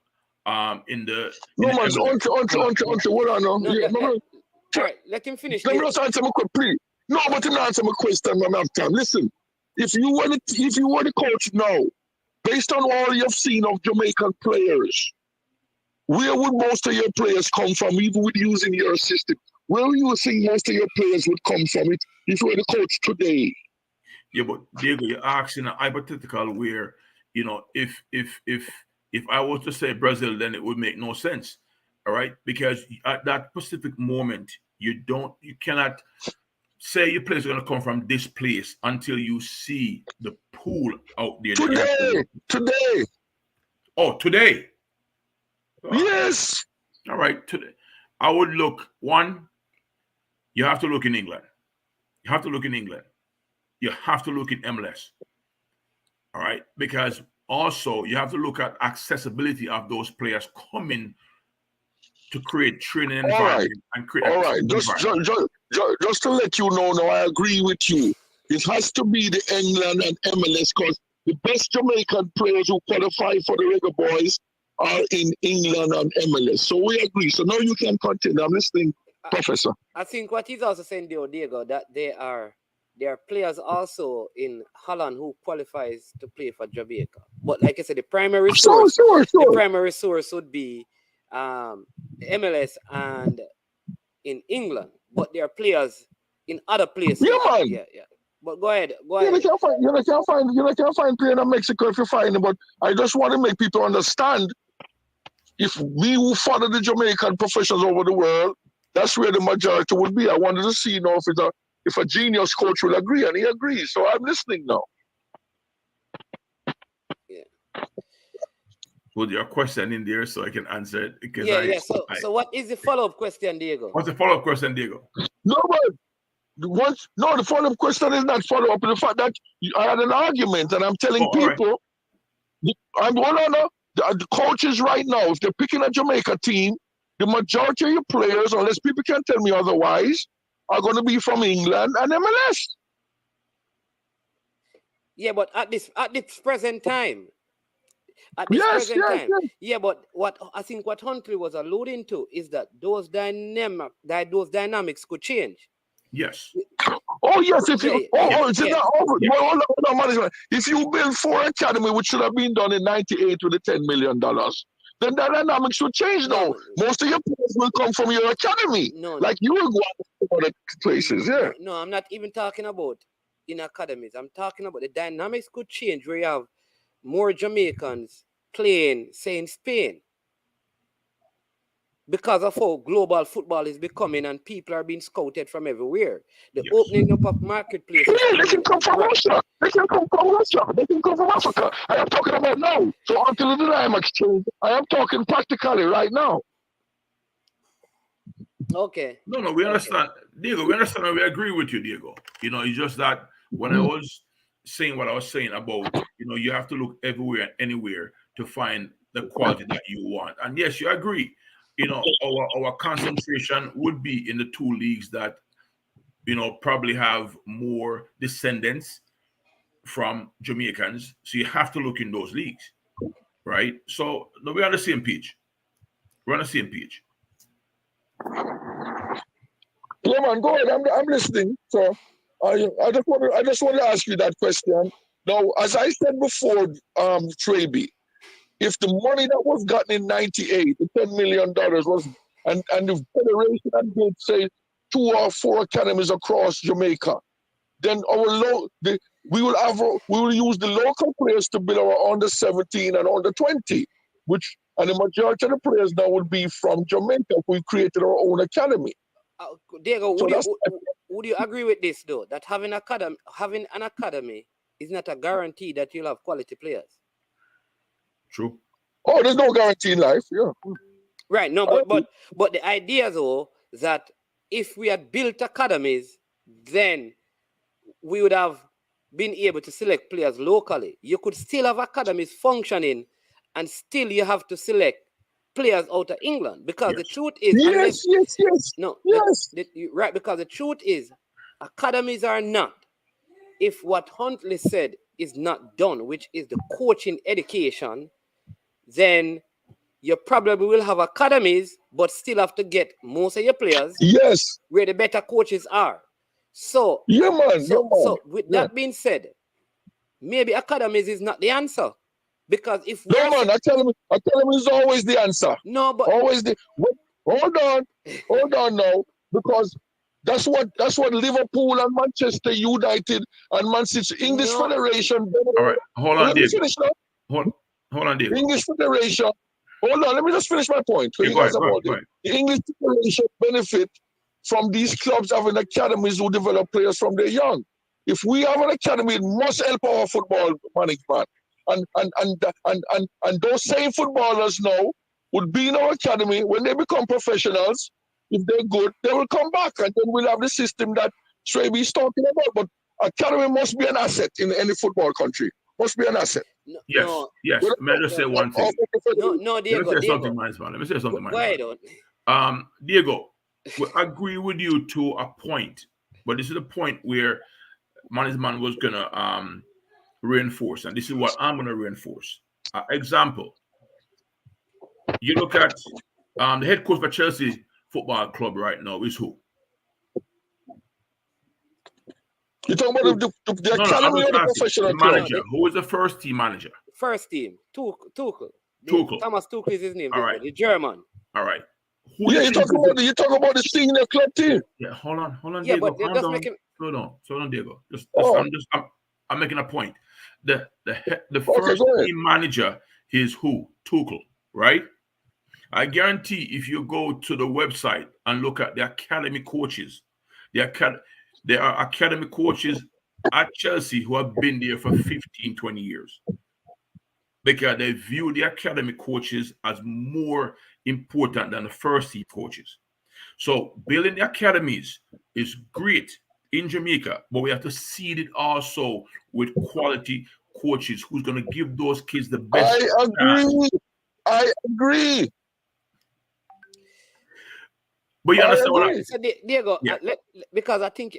in the. No, man, hold on now. All right, let him finish. Let me just answer my question, please. No, but you answer my question, I'm have time. Listen, if you were the coach now, based on all you've seen of Jamaican players, where would most of your players come from, even with using your system? Where do you think most of your players would come from if you were the coach today? Yeah, but Diego, you're asking a hypothetical where, you know, if I was to say Brazil, then it would make no sense. All right, because at that specific moment, you cannot say your players are going to come from this place until you see the pool out there. Today. Oh, today. Yes. All right. Today, I would look. One, you have to look in England. You have to look in MLS. All right, because also you have to look at accessibility of those players coming to create training environment and create. All right, just to let you know, now I agree with you. It has to be the England and MLS because the best Jamaican players who qualify for the Reggae Boys are in England and MLS. So we agree. So now you can continue. I'm listening, Professor. I think what he's also saying, Diego, that there are players also in Holland who qualifies to play for Jamaica. But like I said, the primary source, Sure. the primary source would be MLS and in England. But there are players in other places. Yeah, man. Yeah. But go ahead. You can't find player in Mexico if you find them. But I just want to make people understand. If we who follow the Jamaican professionals over the world, that's where the majority would be. I wanted to see if a genius coach will agree, and he agrees. So I'm listening now. Yeah. Put your question in there so I can answer it. Because So what is the follow-up question, Diego? What's the follow-up question, Diego? The follow-up question is not follow-up. The fact that I had an argument, and I'm telling people, the coaches right now, if they're picking a Jamaica team, the majority of your players, unless people can tell me otherwise, are going to be from England and MLS. Yeah, but at this present time. Yes. Yeah, but what I think what Huntley was alluding to is that those dynamics could change. Yes. Oh yes, if you if you build 4 academy, which should have been done in '98 with the $10 million, then the dynamics will change now. Most of your players will come from your academy. Like you will go to other places, yeah. No, I'm not even talking about in academies. I'm talking about the dynamics could change where you have more Jamaicans playing, say, in Spain. Because of how global football is becoming and people are being scouted from everywhere. The opening up of marketplaces. Yeah, they can come from Russia. They can come from Russia. They can come from Africa. I am talking about now. So until the dynamics change, I am talking practically right now. Okay. No, we understand. Diego, we understand and we agree with you, Diego. It's just that when I was saying what I was saying about, you have to look everywhere and anywhere to find the quality that you want. And yes, you agree. Our concentration would be in the 2 leagues that, probably have more descendants from Jamaicans. So you have to look in those leagues, right? So we're on the same page. We're on the same page. Yeah, man, go ahead. I'm listening. So I just want to ask you that question. Now, as I said before, Swaby, if the money that was gotten in '98, the $10 million was, and the federation had built, say, 2 or 4 academies across Jamaica, then we will use the local players to build our under 17 and under 20, and the majority of the players now would be from Jamaica. We created our own academy. Diego, would you agree with this though? That having an academy is not a guarantee that you'll have quality players. True. Oh, there's no guarantee in life. Yeah. Right. No, but the idea though that if we had built academies, then we would have been able to select players locally. You could still have academies functioning, and still you have to select players out of England because the truth is, right? Because the truth is, academies are not. If what Huntley said is not done, which is the coaching education, then you probably will have academies, but still have to get most of your players where the better coaches are. So, so with that being said, maybe academies is not the answer. Because if academy is always the answer. No, but always hold on now, because that's what Liverpool and Manchester United and Man City English Federation. All right, hold on, Diego. Hold on, Diego. English Federation. Hold on, let me just finish my point. Go ahead. The English Federation benefit from these clubs having academies who develop players from their young. If we have an academy, it must help our football management. And those same footballers now would be in our academy when they become professionals. If they're good, they will come back, and then we'll have the system that Swaby is talking about. But academy must be an asset in any football country. Must be an asset. Yes. Let me just say one thing. No, Diego. Let me say something, man. Diego, we agree with you to a point, but this is the point where management was gonna reinforce, and this is what I'm gonna reinforce. Example: you look at the head coach for Chelsea Football Club right now is who? You talking about the No, I academy was or the asking professional the club? manager. Who was the first team manager? First team, Tuchel. Tuchel. Thomas Tuchel is his name. All right. The German. All right. Yeah, you talking about the senior club team. Yeah, hold on, Yeah, Diego. but they're Calm just down. making. Slow down, Diego. Oh. I'm making a point. The Okay, first go ahead. team manager is who? Tuchel, right? I guarantee if you go to the website and look at the academy coaches, there are academy coaches at Chelsea who have been there for 15, 20 years. Because they view the academy coaches as more important than the first team coaches. So building the academies is great in Jamaica, but we have to seed it also with quality coaches who's going to give those kids the best. I agree. But you understand what So Diego, because I think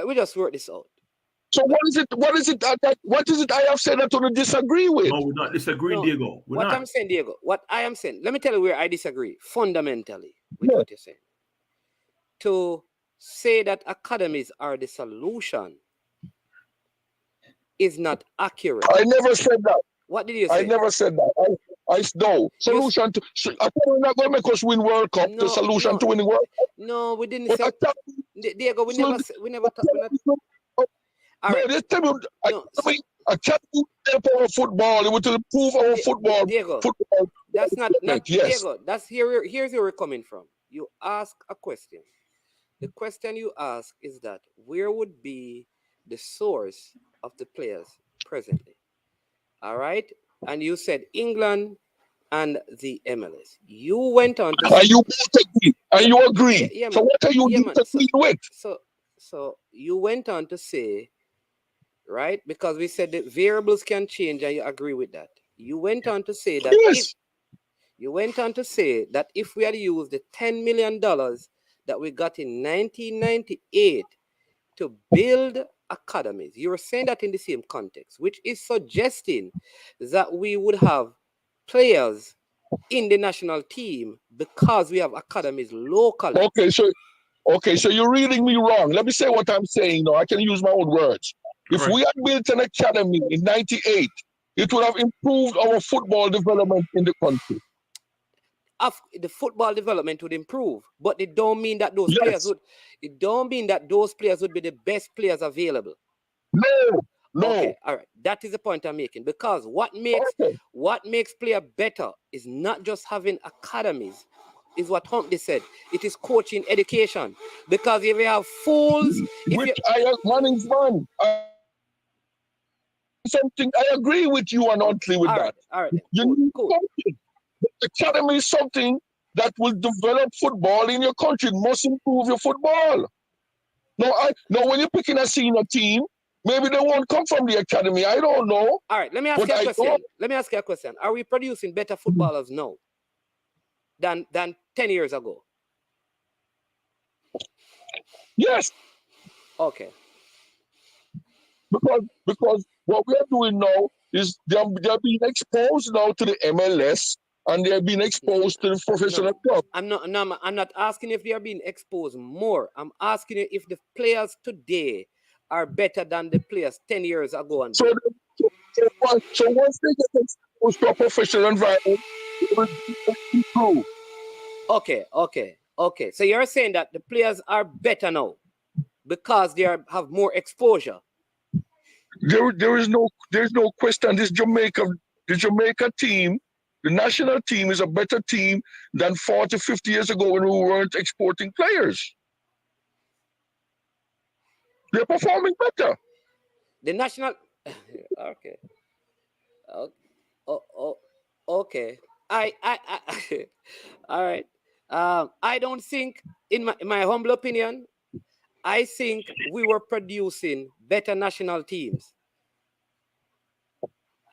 we just work this out. So what is it I have said that I disagree with? No, we're not disagreeing, Diego. I'm saying, Diego, what I am saying, let me tell you where I disagree fundamentally with what you're saying. To say that academies are the solution is not accurate. I never said that. What did you say? I never said that. I know. Solution to we're not going to make us win World Cup. The solution to winning World Cup. No, we didn't say. Diego, we never talked. All right. No, tell me, academy for football. It would improve our football. Diego, football. That's not yes. Diego. That's here's where we're coming from. You ask a question. The question you ask is that where would be the source of the players presently? All right, and you said England and the MLS. You went on to. You both agree. And you agree. Yeah, so what are you disagreeing with? So you went on to say, right? Because we said that variables can change, and you agree with that. You went on to say that. Yes. If we had used the $10 million that we got in 1998 to build academies, you were saying that in the same context, which is suggesting that we would have players in the national team because we have academies locally. Okay, so you're reading me wrong. Let me say what I'm saying now. I can use my own words. If we had built an academy in 98, it would have improved our football development in the country. The football development would improve, but it don't mean that those players would. It don't mean that those players would be the best players available. No. Okay, all right. That is the point I'm making. Because what makes player better is not just having academies. Is what Huntley said. It is coaching education. Because if you have fools, Manning's man. Something I agree with you and Huntley with that. All right. You need something. The academy is something that will develop football in your country. It must improve your football. No, when you're picking a senior team, maybe they won't come from the academy. I don't know. All right, let me ask you a question. Are we producing better footballers now than 10 years ago? Yes. Okay. Because what we are doing now is they're being exposed now to the MLS and they're being exposed to the professional club. I'm not asking if they are being exposed more. I'm asking you if the players today are better than the players 10 years ago. So once they get exposed to a professional environment, they will improve. Okay. So you're saying that the players are better now because they have more exposure. There's no question. The Jamaica team, the national team, is a better team than 40, 50 years ago when we weren't exporting players. They're performing better. The national. Okay. Okay. I all right. I don't think, in my humble opinion, I think we were producing better national teams.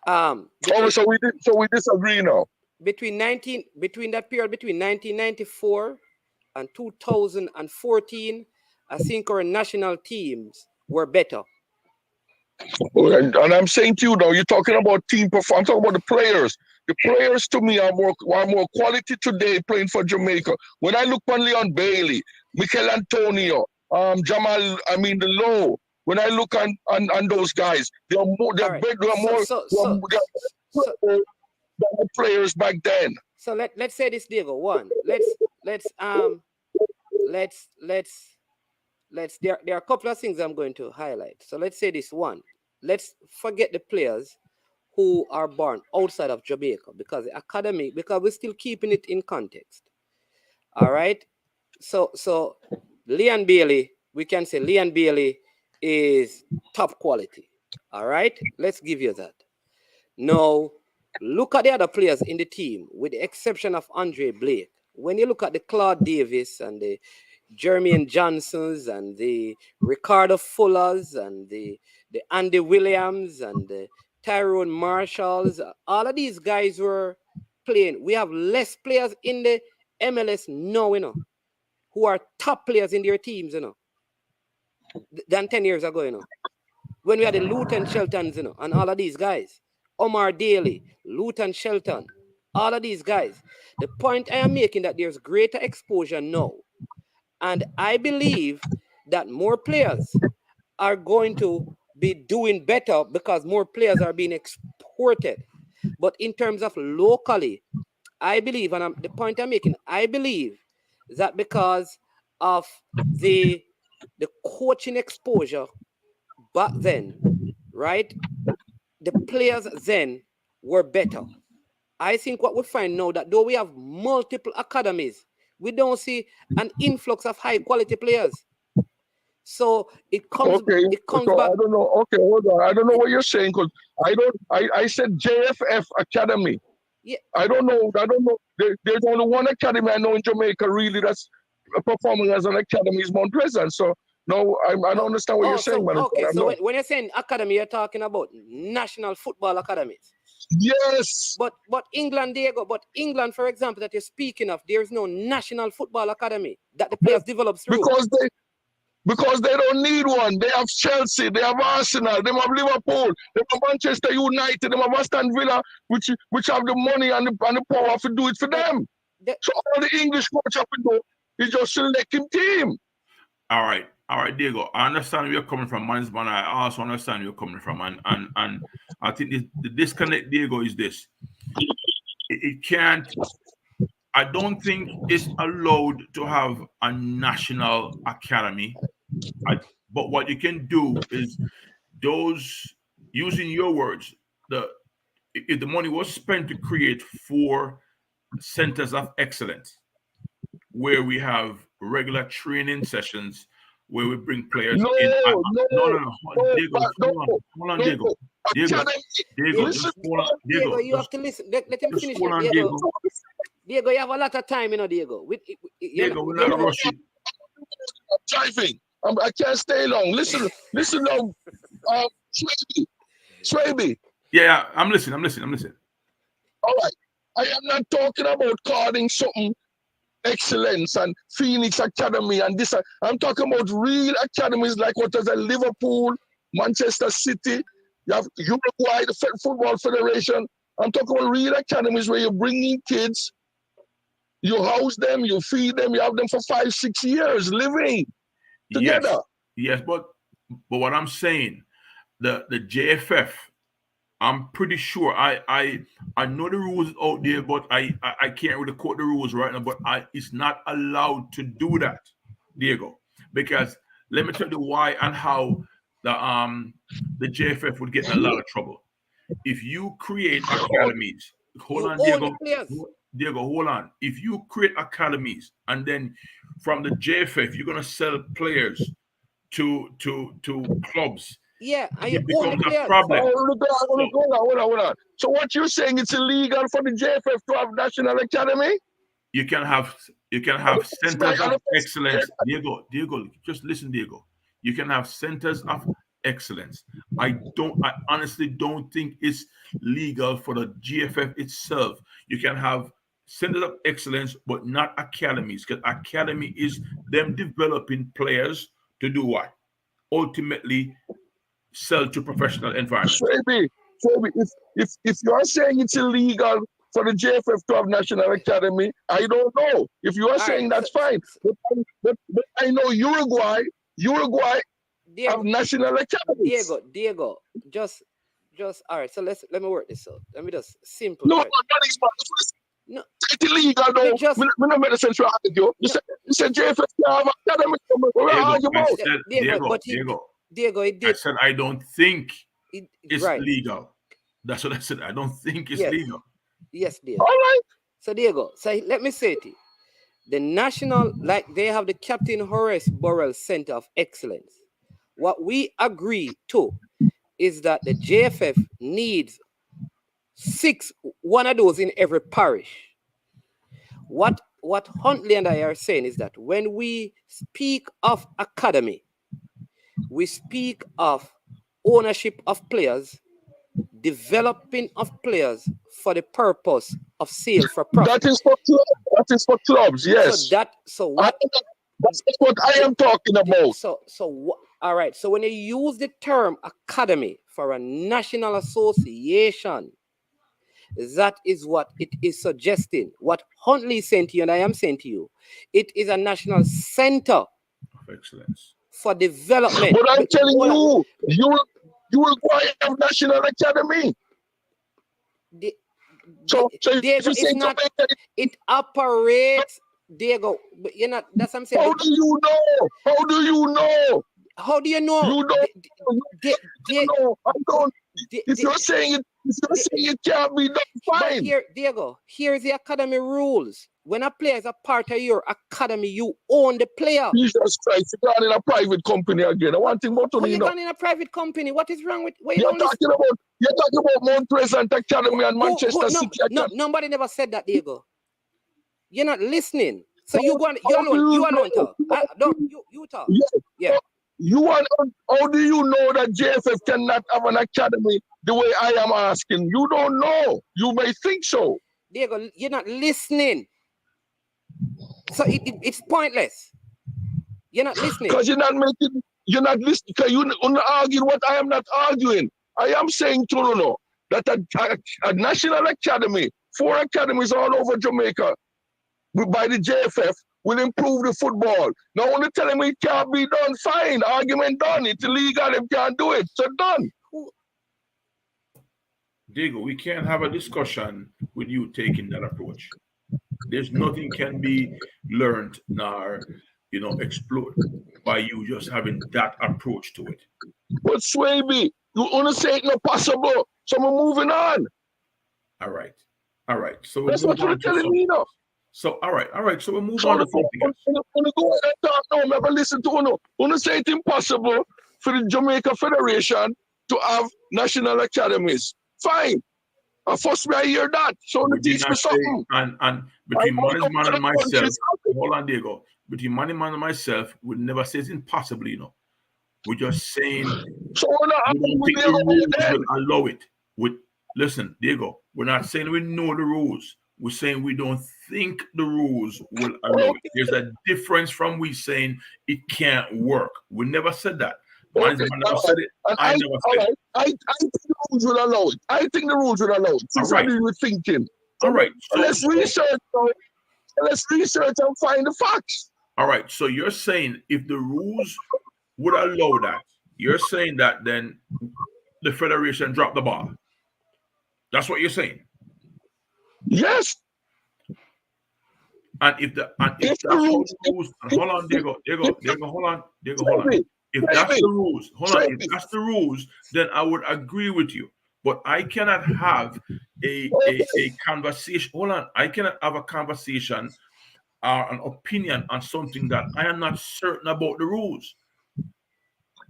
So we disagree now. Between that period between 1994 and 2014, I think our national teams were better. And I'm saying to you now, you're talking about team performance. I'm talking about the players. The players to me are more quality today playing for Jamaica. When I look on Leon Bailey, Mikel Antonio, Jamal, the Low, When I look on those guys, they are more All right. than the players back then. So let's say this, Diego. One, let's there are a couple of things I'm going to highlight. So let's say this. One, let's forget the players who are born outside of Jamaica, because the academy, because we're still keeping it in context. All right. So Leon Bailey, we can say Leon Bailey is top quality. All right. Let's give you that. Now, look at the other players in the team, with the exception of Andre Blake. When you look at the Claude Davis and the Jermaine Johnsons and the Ricardo Fullers and the Andy Williams and the Tyrone Marshalls, all of these guys were playing. We have less players in the MLS now, who are top players in their teams, than 10 years ago, when we had the Luton Sheltons, and all of these guys. Omar Daly, Luton Shelton, all of these guys. The point I am making that there's greater exposure now. And I believe that more players are going to be doing better because more players are being exported. But in terms of locally, I believe, and the point I'm making, I believe that because of the coaching exposure back then, right? The players then were better. I think what we find now, that though we have multiple academies, we don't see an influx of high quality players. So it comes back. I don't know. Okay, hold on. I don't know what you're saying, because I said JFF Academy. Yeah. I don't know. There's only one academy I know in Jamaica really that's performing as an academy, is Mount Pleasant. So no, I don't understand what you're saying, man. Okay, so when you're saying academy, you're talking about national football academies. Yes. But England, Diego, for example, that you're speaking of, there's no national football academy that the players develop through. Because they don't need one. They have Chelsea, they have Arsenal, they have Liverpool, they have Manchester United, they have Aston Villa, which have the money and the power to do it for them. So all the English coach have to do is just select him team. All right, Diego. I understand where you're coming from, man. I also understand where you're coming from, and I think the disconnect, Diego, is this: it can't. I don't think it's allowed to have a national academy. But what you can do is those, using your words, if the money was spent to create 4 centers of excellence, where we have regular training sessions, where we bring players in. No. Diego, hold on, Diego. Diego, you have to listen. Let him finish. Diego, you have a lot of time, Diego. Diego, we're not rushing. I'm driving. I can't stay long. Listen now. Swaby. Yeah, I'm listening. All right. I am not talking about calling something excellence and Phoenix Academy and this. I'm talking about real academies like what is a Liverpool, Manchester City. You have Uruguay, the Football Federation. I'm talking about real academies where you bring in kids, you house them, you feed them, you have them for 5-6 years living together. Yes, but what I'm saying, the JFF, I'm pretty sure I know the rules out there, but I can't really quote the rules right now. But it's not allowed to do that, Diego, because let me tell you why and how the JFF would get in a lot of trouble. If you create academies, hold on, Diego, hold on. If you create academies and then from the JFF you're gonna sell players to clubs. Yeah, it becomes a problem. Hold on. So what you're saying, it's illegal for the JFF to have national academy? You can have centers of excellence. Diego, just listen, Diego. You can have centers of excellence. I honestly don't think it's legal for the GFF itself. You can have centers of excellence, but not academies, because academy is them developing players to do what? Ultimately sell to professional environment. Swaby, if you're saying it's illegal for the JFF to have national academy, I don't know. If you are saying that's fine. But I know Uruguay, of national academies. Diego, just all right. So let me work this out. Let me just simple. No, right. that is No, it's illegal though. We don't make sense to argue. You said JFF have academy. Diego, it did. I said I don't think it's right. legal. That's what I said. I don't think it's legal. Yes, Diego. All right. So Diego, so let me say to you, the national, like they have the Captain Horace Burrell Center of Excellence. What we agree to is that the JFF needs one of those in every parish. What Huntley and I are saying is that when we speak of academy, we speak of ownership of players, developing of players for the purpose of sale for profit. That is for clubs, yes. That's what I am talking about. All right. So when you use the term academy for a national association, that is what it is suggesting. What Huntley is saying to you and I am saying to you, it is a national center of excellence for development. But I'm telling you will go and have national academy. Diego, it's not. It operates, Diego. But you're not. That's what I'm saying. How do you know? How do you know? How do you know? You don't. I don't. If you're saying it can't be done, fine. But Diego, here's the academy rules. When a player is a part of your academy, you own the player. Jesus Christ, you're going in a private company again. I want to know. You're going in a private company. What is wrong with? You're talking about Mount Pleasant Academy and Manchester City Academy. No, nobody never said that, Diego. You're not listening. So you alone talk. You talk. Yeah. How do you know that JFF cannot have an academy the way I am asking? You don't know. You may think so. Diego, you're not listening. So it's pointless. You're not listening. Because you're not listening. Because you're not arguing what I am not arguing. I am saying to that a national academy, 4 academies all over Jamaica by the JFF will improve the football. Now only telling me it can't be done, fine, argument done. It's illegal, they can't do it. So done. Diego, we can't have a discussion with you taking that approach. There's nothing can be learned nor explored by you just having that approach to it. But Swaby, you only say it's not possible. So we're moving on. All right. So that's what you're telling me now. So all right. So we'll move on to something else. When you go ahead and talk now, never listen to Uno. Uno say it's impossible for the Jamaica Federation to have national academies. Fine. First I hear that. So the teach me something. And between Moneyman and myself, hold on, Diego. Between Moneyman and myself, we never say it's impossible, We're just saying so we don't think the rules will allow it. Listen, Diego, we're not saying we know the rules. We're saying we don't think the rules will allow it. There's a difference from we saying it can't work. We never said that. Okay, never said it. I never said it. I think the rules will allow it. I think the rules will allow it. That's what you were thinking. All right. So let's research. Let's research and find the facts. All right. So you're saying if the rules would allow that, you're saying that then the federation dropped the ball. That's what you're saying. Yes. And if that's the rules, hold on, Diego, hold on. If that's the rules, if that's the rules, then I would agree with you. But I cannot have a conversation. Hold on, I cannot have a conversation or an opinion on something that I am not certain about the rules.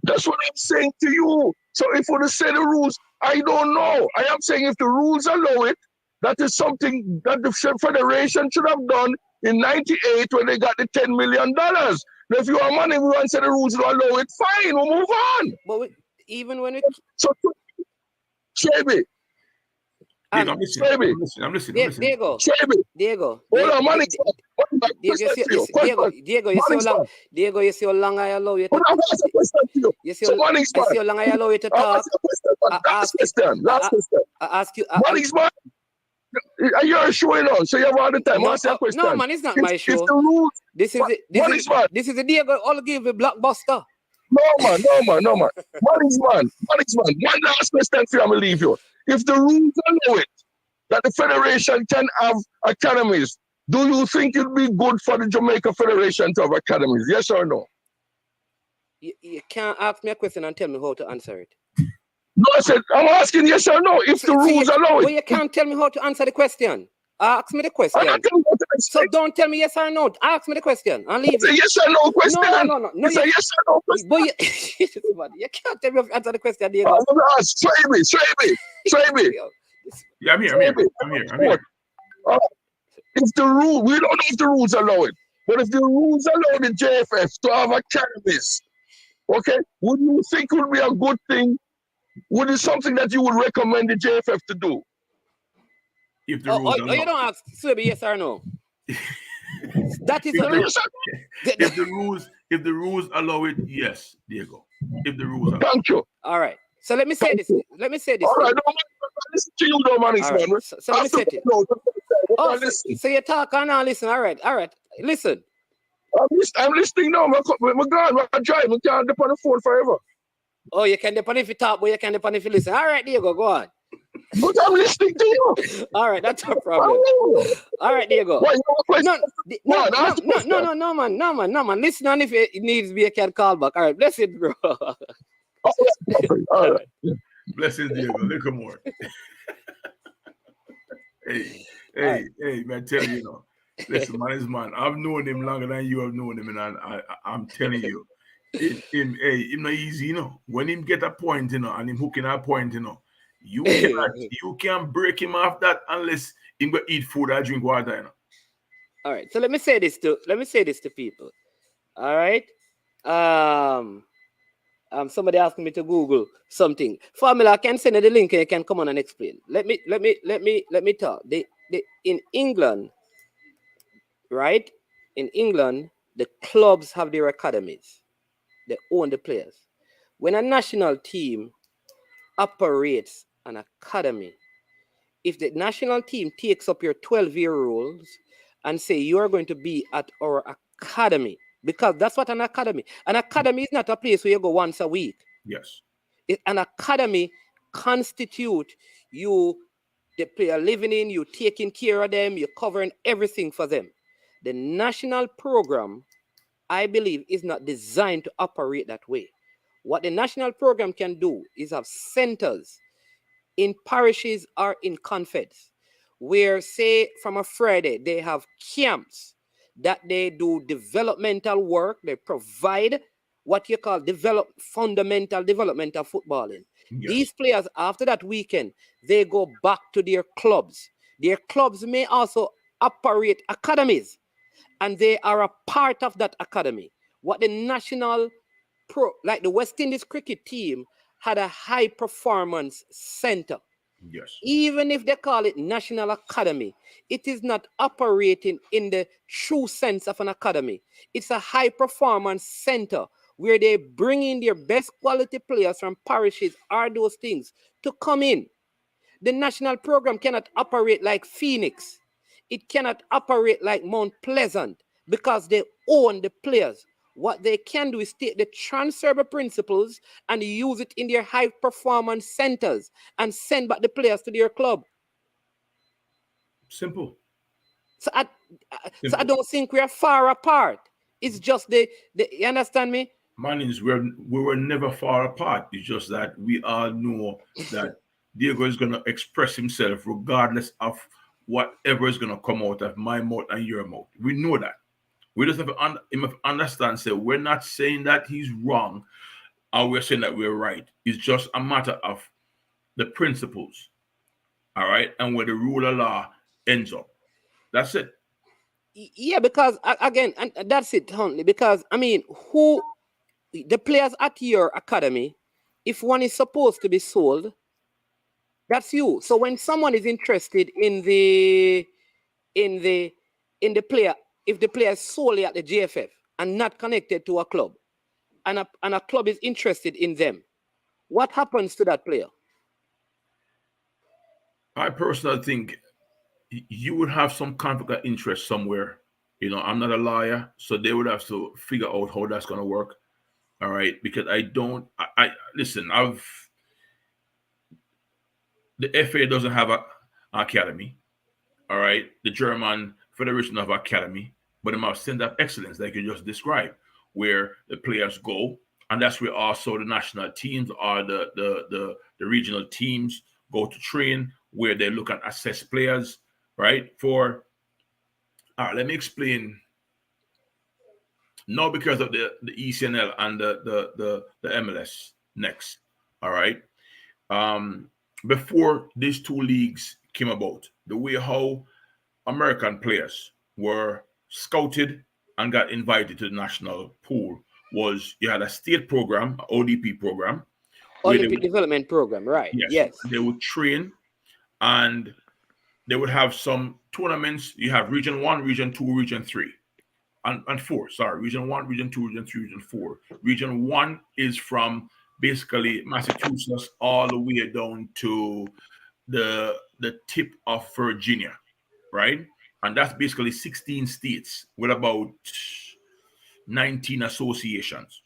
That's what I'm saying to you. So if we say the rules, I don't know. I am saying if the rules allow it, that is something that the federation should have done in '98 when they got the $10 million. Now, if you have money, we want to say the rules don't allow it. Fine, we'll move on. But even when it Swaby. I'm listening. Diego. Hold on, money. Diego, you see how long I allow you to talk. You see how long I allow you to talk. Last question. Money's money. You're showing on, so you have all the time. Ask your question. No, man, it's not my show. This is the Diego. I'll give a blockbuster. No, man. Management. One last question for you, I'm going to leave you. If the rules allow it, that the federation can have academies, do you think it'd be good for the Jamaica Federation to have academies? Yes or no? You can't ask me a question and tell me how to answer it. No, I said, I'm asking yes or no, if the rules allow it. But you can't tell me how to answer the question. Ask me the question. So don't tell me yes or no. Ask me the question and leave it. It's a yes or no question. No. It's a yes or no question. But you can't tell me how to answer the question, Diego. I'm going to ask Swaby. Yeah, I'm here. If the rule, we don't know if the rules allow it, but if the rules allow the JFF to have academies, okay, would you think it would be a good thing? Would it something that you would recommend the JFF to do? If the rules allow you don't ask Swaby yes or no. That is if the rules allow it, yes, Diego. If the rules allow it. Thank you. All right. So let me say this. All right, listen to you, though, man. Right. So let me say it. So you talk and I listen. All right. Listen. I'm listening now. I'm gone. I'm driving. I can't depend on the phone forever. Oh, you can depend if you talk, but you can depend if you listen. All right, Diego, go on. But I'm listening to you. All right, that's no problem. All right, Diego. No, man. Listen, and if it needs to be, you can call back. All right, bless it, bro. All right. Blessings, Diego. Look more. Hey, man, tell you, listen, man. I've known him longer than you have known him, and I'm telling you, him not easy, When him get a point, and him hooking a point, you can't break him off that unless him go eat food or drink water, All right, so let me say this to people. All right, somebody asking me to Google something. Formula, I can send you the link and you can come on and explain. Let me talk. In England, right? In England, the clubs have their academies. They own the players. When a national team operates an academy, if the national team takes up your 12-year rules and say you are going to be at our academy, because that's what an academy is not a place where you go once a week. Yes. An academy constitute you, the player living in, you taking care of them, you're covering everything for them. The national program, I believe, is not designed to operate that way. What the national program can do is have centers in parishes or in confeds where, say, from a Friday, they have camps that they do developmental work. They provide what you call fundamental developmental footballing. Yes. These players, after that weekend, they go back to their clubs. Their clubs may also operate academies, and they are a part of that academy. What the national like the West Indies cricket team had a high performance center. Yes. Even if they call it National Academy, it is not operating in the true sense of an academy. It's a high performance center where they bring in their best quality players from parishes or those things to come in. The national program cannot operate like Phoenix. It cannot operate like Mount Pleasant because they own the players. What they can do is take the transferable principles and use it in their high performance centers and send back the players to their club. Simple. So I don't think we are far apart. It's just you understand me? Manins, we were never far apart. It's just that we all know that Diego is going to express himself regardless of whatever is going to come out of my mouth and your mouth. We know that. We just have to understand, say, we're not saying that he's wrong, or we're saying that we're right. It's just a matter of the principles, all right, and where the rule of law ends up. That's it. Yeah, because, again, and that's it, Huntley, because, I mean, the players at your academy, if one is supposed to be sold, that's you. So when someone is interested in the player, if the player is solely at the JFF and not connected to a club, and a club is interested in them, what happens to that player? I personally think you would have some conflict of interest somewhere. I'm not a lawyer, so they would have to figure out how that's going to work. All right, because I don't. Listen. The FA doesn't have an academy. All right, the German Federation of Academy, but they have center of excellence, like you just described, where the players go, and that's where also the national teams or the regional teams go to train, where they look and assess players, right? Let me explain. Now, because of the ECNL and the MLS next, all right. Before these two leagues came about, the way how American players were scouted and got invited to the national pool was you had a state program, ODP program, Olympic Development Program, right? Yes. They would train and they would have some tournaments. You have Region 1, Region 2, Region 3, and 4. Sorry, Region 1, Region 2, Region 3, Region 4. Region 1 is from basically Massachusetts all the way down to the tip of Virginia, right? And that's basically 16 states with about 19 associations.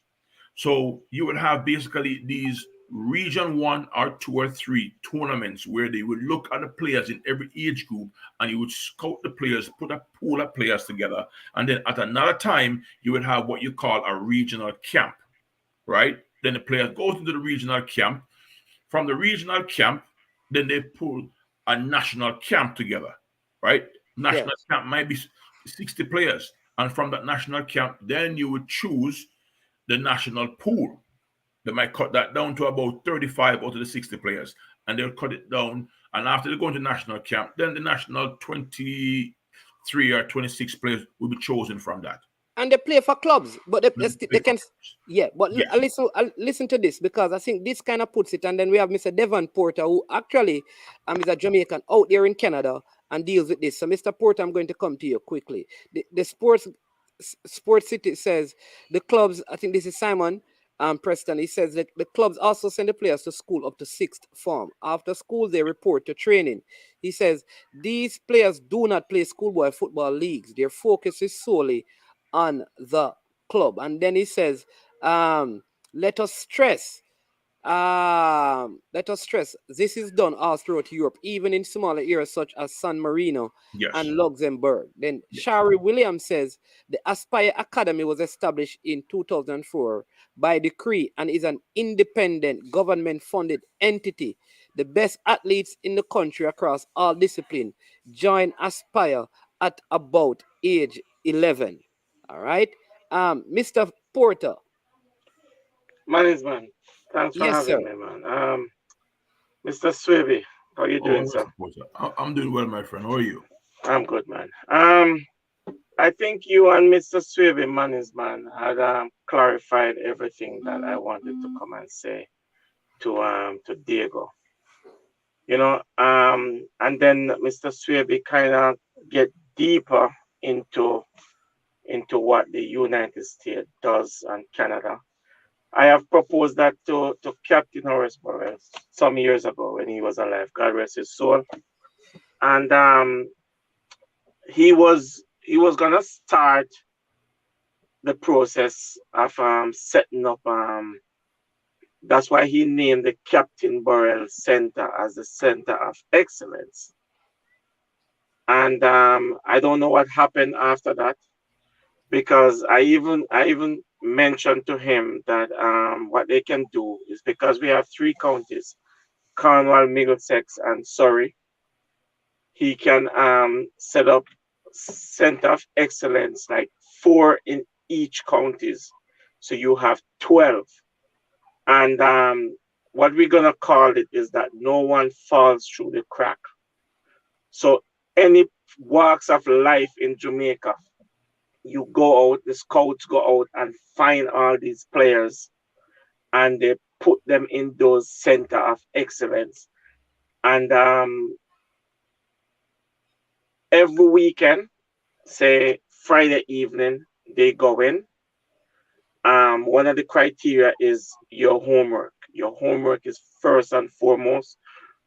So you would have basically these region 1 or 2 or 3 tournaments where they would look at the players in every age group and you would scout the players, put a pool of players together. And then at another time, you would have what you call a regional camp, right? Then the players go into the regional camp. From the regional camp, then they pull a national camp together, right? National camp might be 60 players. And from that national camp, then you would choose the national pool. They might cut that down to about 35 out of the 60 players. And they'll cut it down. And after they go into national camp, then the national 23 or 26 players will be chosen from that. And they play for clubs, but they can, But listen to this, because I think this kind of puts it. And then we have Mr. Devon Porter, who actually is a Jamaican out there in Canada and deals with this. So, Mr. Porter, I'm going to come to you quickly. The Sports City says the clubs. I think this is Simon Preston. He says that the clubs also send the players to school up to 6th form. After school, they report to training. He says these players do not play schoolboy football leagues. Their focus is solely on the club. And then he says, let us stress, this is done all throughout Europe, even in smaller areas such as San Marino and Luxembourg. Then Shari Williams says the Aspire Academy was established in 2004 by decree and is an independent government-funded entity. The best athletes in the country across all disciplines join Aspire at about age 11. All right. Mr. Porter. Man. Thanks for having me, man. Mr. Swaby, how are you doing, sir? I'm doing well, my friend. How are you? I'm good, man. I think you and Mr. Swaby, man, had clarified everything that I wanted to come and say to Diego. You know, and then Mr. Swaby kind of get deeper into what the United States does and Canada. I have proposed that to Captain Horace Burrell some years ago when he was alive, God rest his soul. And he was gonna start the process of setting up. That's why he named the Captain Burrell Center as the Center of Excellence. And I don't know what happened after that, because I even mentioned to him that what they can do is, because we have 3 counties, Cornwall, Middlesex, and Surrey, he can set up Center of Excellence, like 4 in each counties. So you have 12. And what we're going to call it is that no one falls through the crack. So any walks of life in Jamaica, you go out, the scouts go out and find all these players and they put them in those Center of Excellence. And every weekend, say Friday evening, they go in. One of the criteria is your homework. Your homework is first and foremost.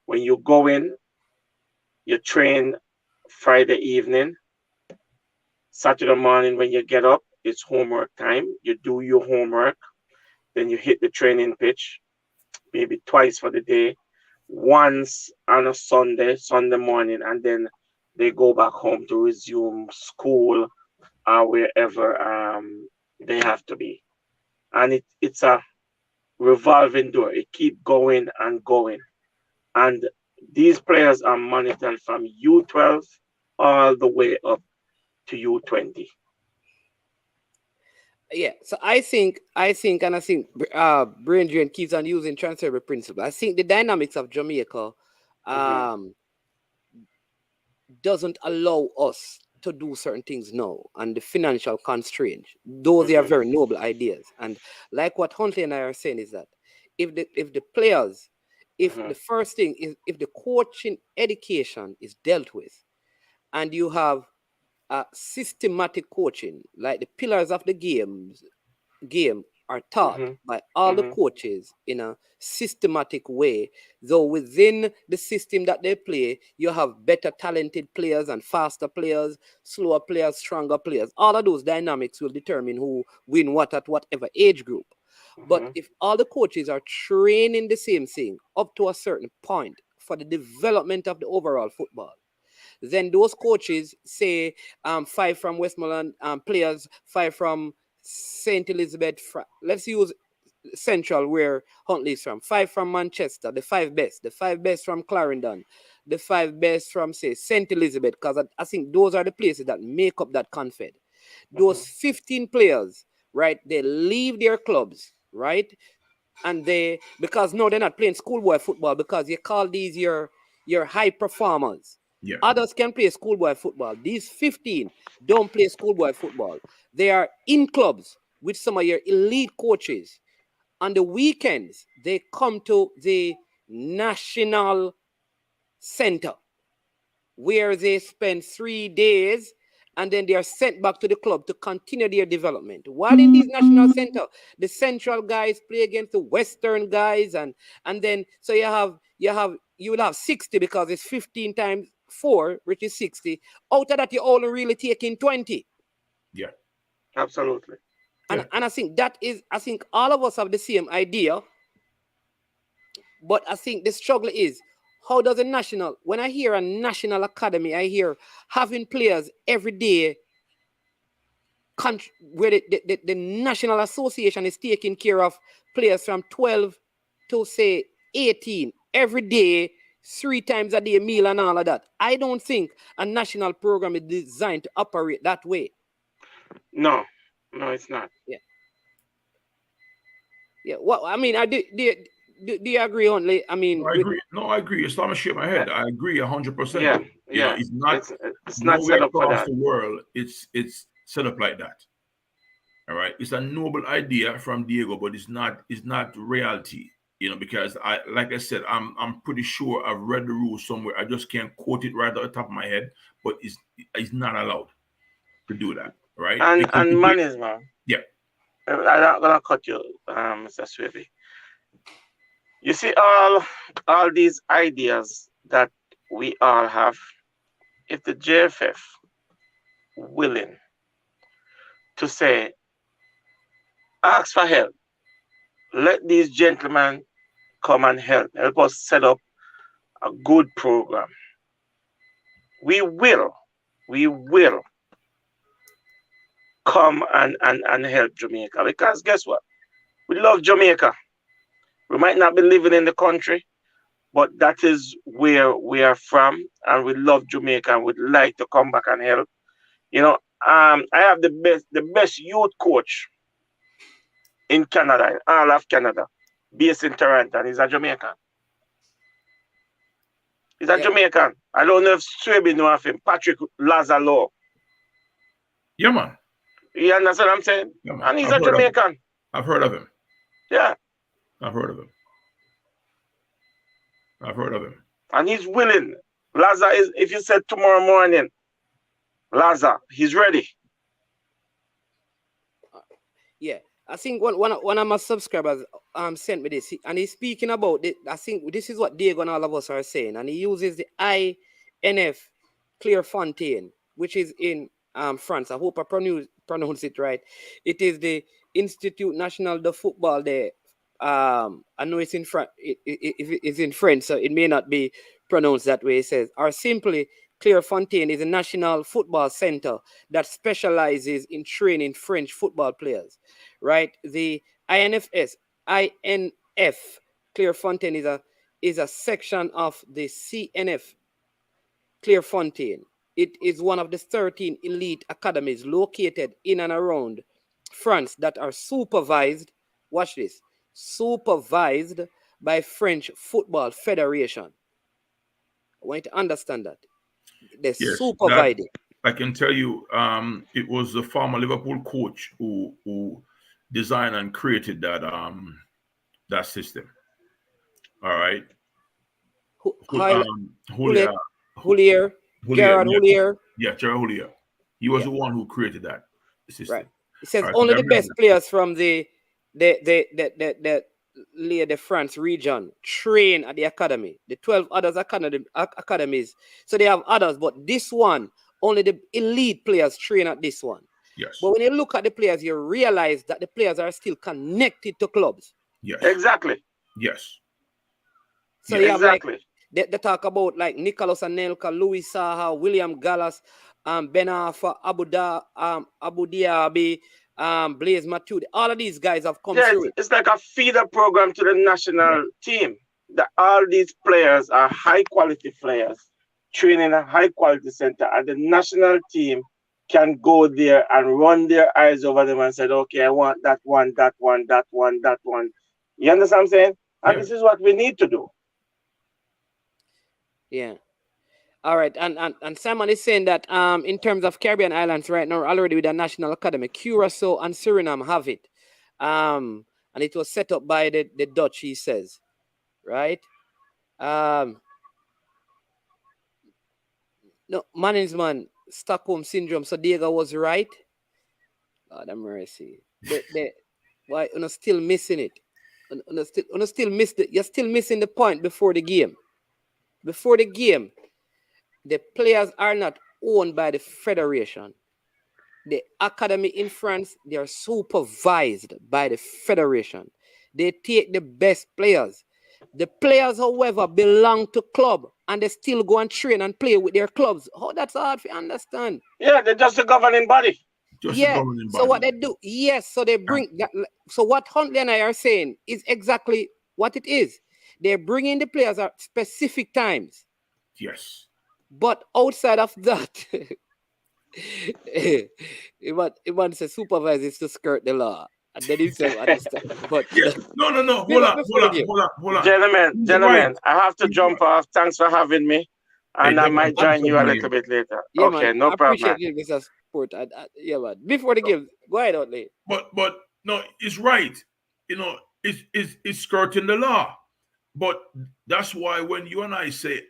When you go in, you train Friday evening. Saturday morning when you get up, it's homework time. You do your homework. then you hit the training pitch, maybe twice for the day, once on a Sunday morning, and then they go back home to resume school or wherever they have to be. And it's a revolving door. It keeps going and going. And these players are monitored from U12 all the way up to U20. Yeah, so I think Brain Drain keeps on using transferable principle. I think the dynamics of Jamaica doesn't allow us to do certain things now, and the financial constraints. Those they are very noble ideas, and like what Huntley and I are saying is that if the players, the first thing is if the coaching education is dealt with, and you have systematic coaching, like the pillars of the game are taught by all the coaches in a systematic way, though within the system that they play, you have better talented players and faster players, slower players, stronger players. All of those dynamics will determine who win what at whatever age group. But if all the coaches are training the same thing up to a certain point for the development of the overall football, then those coaches say 5 from Westmoreland players, 5 from St. Elizabeth. Let's use Central where Huntley is from. 5 from Manchester, the 5 best. The 5 best from Clarendon. The 5 best from, say, St. Elizabeth, because I think those are the places that make up that confed. Those 15 players, right, they leave their clubs, right? And because no, they're not playing schoolboy football, because you call these your high performers. Yeah. Others can play schoolboy football. These 15 don't play schoolboy football. They are in clubs with some of your elite coaches. On the weekends, they come to the national center where they spend 3 days, and then they are sent back to the club to continue their development. While in these national center, the central guys play against the western guys, and then so you will have 60, because it's 15 times 4, which is 60. Out of that, you're only really taking 20. Yeah, absolutely. And I think I think all of us have the same idea, but I think the struggle is, how does when I hear a national academy, I hear having players every day where the national association is taking care of players from 12 to, say, 18 every day, 3 times a day, meal and all of that. I don't think a national program is designed to operate that way. No, it's not. Yeah. Well, I mean, do you agree, Huntley? I mean, I agree. I agree. It's not shake my head. I agree 100%. Yeah. You know, it's not. It's not set up for that. Across the world, it's set up like that. All right. It's a noble idea from Diego, but it's not reality. You know, because like I said, I'm pretty sure I've read the rules somewhere. I just can't quote it right at the top of my head, but it's not allowed to do that, right? And management. Yeah. I'm not gonna cut you, Mr. Swaby. You see, all these ideas that we all have, if the JFF willing to say, ask for help, let these gentlemen come and help us set up a good program, we will come and help Jamaica, because guess what? We love Jamaica. We might not be living in the country, but that is where we are from, and we love Jamaica and would like to come back and help. You know, I have the best youth coach in Canada, in all of Canada, based in Toronto, and he's a Jamaican. He's a Jamaican. I don't know if Swaby know of him, Patrick Lazalo. Yeah, man. You understand what I'm saying? Yeah, and he's a Jamaican. I've heard of him. Yeah. I've heard of him. And he's willing. Laza is, if you said tomorrow morning, Laza, he's ready. Yeah. I think one of my subscribers sent me this, and he's speaking about it. I think this is what Diego and all of us are saying, and he uses the INF Clairefontaine, which is in France. I hope I pronounce it right. It is the Institut National de Football there. I know it's in it's in French, so it may not be pronounced that way. It says, or simply, Clairefontaine is a national football center that specializes in training French football players. Right? The INF, Clairefontaine is a section of the CNF, Clairefontaine. It is one of the 13 elite academies located in and around France that are supervised, watch this, supervised by French Football Federation. I want you to understand that. They're supervised. I can tell you, it was the former Liverpool coach who designed and created that system. All right. Houllier. Gerard Houllier. Yeah, Gerard Houllier. He was the one who created that system. Right. It says only the best players from the Lille de France region train at the academy. The 12 others academies. So they have others, but this one, only the elite players train at this one. Yes. But when you look at the players, you realize that the players are still connected to clubs. Yes. Exactly. Yes. So you have like they talk about like Nicolas Anelka, Louis Saha, William Gallas, Ben Arfa, Abu Dhabi, Blaise Matuidi. All of these guys have come through. It's like a feeder program to the national team. That all these players are high quality players training in a high quality center, and the national team can go there and run their eyes over them and say, okay, I want that one, that one, that one, that one. You understand what I'm saying? And this is what we need to do. Yeah. All right. And Simon is saying that in terms of Caribbean islands right now, already with the National Academy, Curacao and Suriname have it. And it was set up by the Dutch, he says. Right? No, management, Stockholm Syndrome. So Diego was right. God have mercy. Why you're still missing it? You're still missing the point before the game. Before the game, the players are not owned by the federation. The academy in France, they are supervised by the federation. They take the best players. The players, however, belong to club and they still go and train and play with their clubs. Oh, that's hard to understand. Yeah, they're just a governing body. So what they do, so they bring that. So what Huntley and I are saying is exactly what it is. They're bringing the players at specific times. Yes. But outside of that, it wants a supervisor to skirt the law. And then he said, understand. But no. Hold on. Gentlemen, I have to jump off. Thanks for having me. And I might join you a little bit later. Yeah, okay, man, no problem. I appreciate you, Mr. Sport. Yeah, man. Before the game, go ahead, Huntley. But no, it's right. You know, it's skirting the law. But that's why when you and I say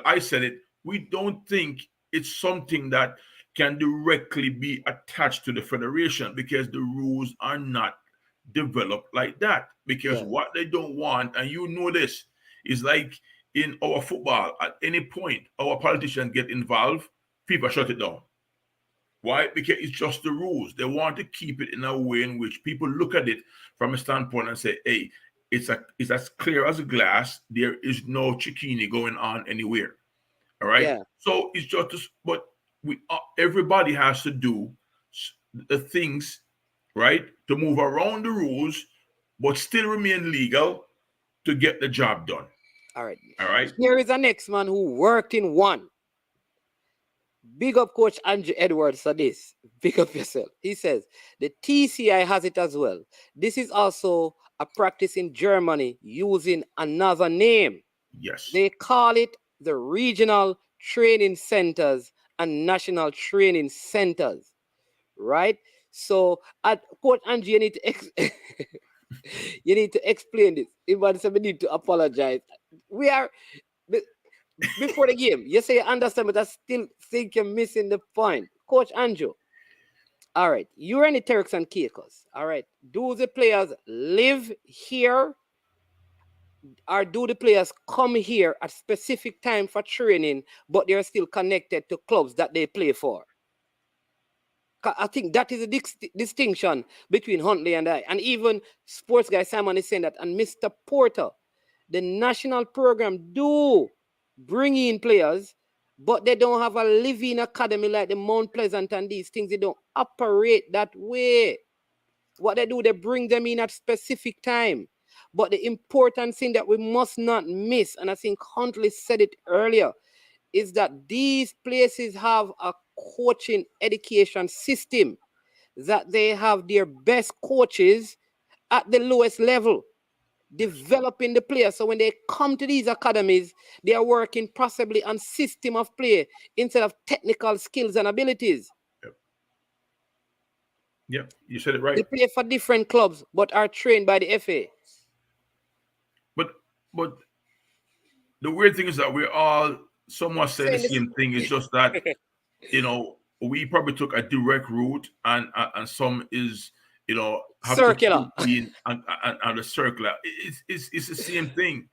I said it, we don't think it's something that can directly be attached to the federation because the rules are not developed like that. Because what they don't want, and you know this, is like in our football, at any point, our politicians get involved, FIFA shut it down. Why? Because it's just the rules. They want to keep it in a way in which people look at it from a standpoint and say, hey, it's as clear as a glass. There is no chickini going on anywhere. All right. Yeah. So it's just, but everybody has to do the things, right, to move around the rules, but still remain legal to get the job done. All right. All right. Here is a next man who worked in one. Big up Coach Andrew Edwards for this. Big up yourself. He says, the TCI has it as well. This is also a practice in Germany using another name. Yes. They call it the regional training centers and national training centers. Right? So, Coach Andrew, you need to you need to explain this. Everybody said we need to apologize. We are before the game. You say you understand, but I still think you're missing the point. Coach Andrew. All right, you're in the Turks and Caicos. All right, do the players live here, or do the players come here at specific time for training, but they're still connected to clubs that they play for? I think that is a distinction between Huntley and I. And even sports guy Simon is saying that. And Mr. Porter, the national program do bring in players, but they don't have a living academy like the Mount Pleasant and these things. They don't operate that way. What they do, they bring them in at specific time. But the important thing that we must not miss, and I think Huntley said it earlier, is that these places have a coaching education system, that they have their best coaches at the lowest level, developing the players. So when they come to these academies, they are working possibly on system of play instead of technical skills and abilities. Yep, you said it right. They play for different clubs, but are trained by the FA. But the weird thing is that we're all somewhat saying the same thing. It's just that, we probably took a direct route, and some is, circular, and the circular. It's the same thing,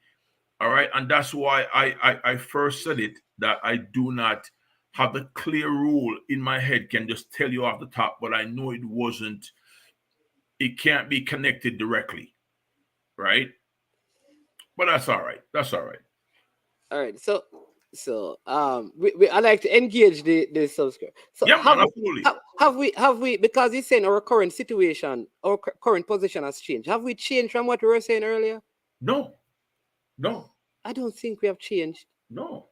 all right. And that's why I first said it, that I do not have the clear rule in my head, can just tell you off the top, but I know it can't be connected directly, right? But that's all right. All right. So I like to engage the subscriber. So yeah, absolutely. Have we because he's saying our current situation, our current position has changed. Have we changed from what we were saying earlier? No. I don't think we have changed. No,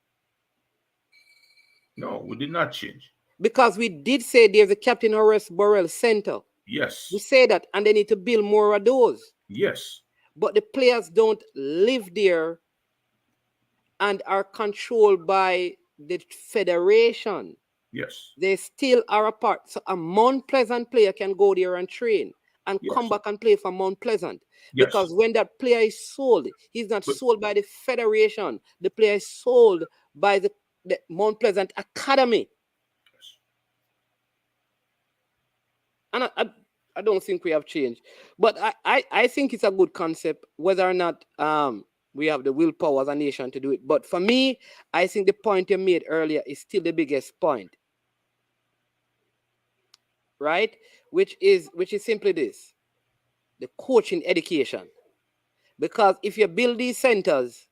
we did not change. Because we did say there's a Captain Horace Burrell Center. Yes. We say that, and they need to build more of those. Yes. But the players don't live there and are controlled by the federation. Yes. They still are a part. So a Mount Pleasant player can go there and train and come back and play for Mount Pleasant. Yes. Because when that player is sold, he's not sold by the federation. The player is sold by the Mount Pleasant Academy. Yes. And I don't think we have changed. But I think it's a good concept, whether or not we have the willpower as a nation to do it. But for me, I think the point you made earlier is still the biggest point. Right? Which is simply this: the coaching education. Because if you build these centers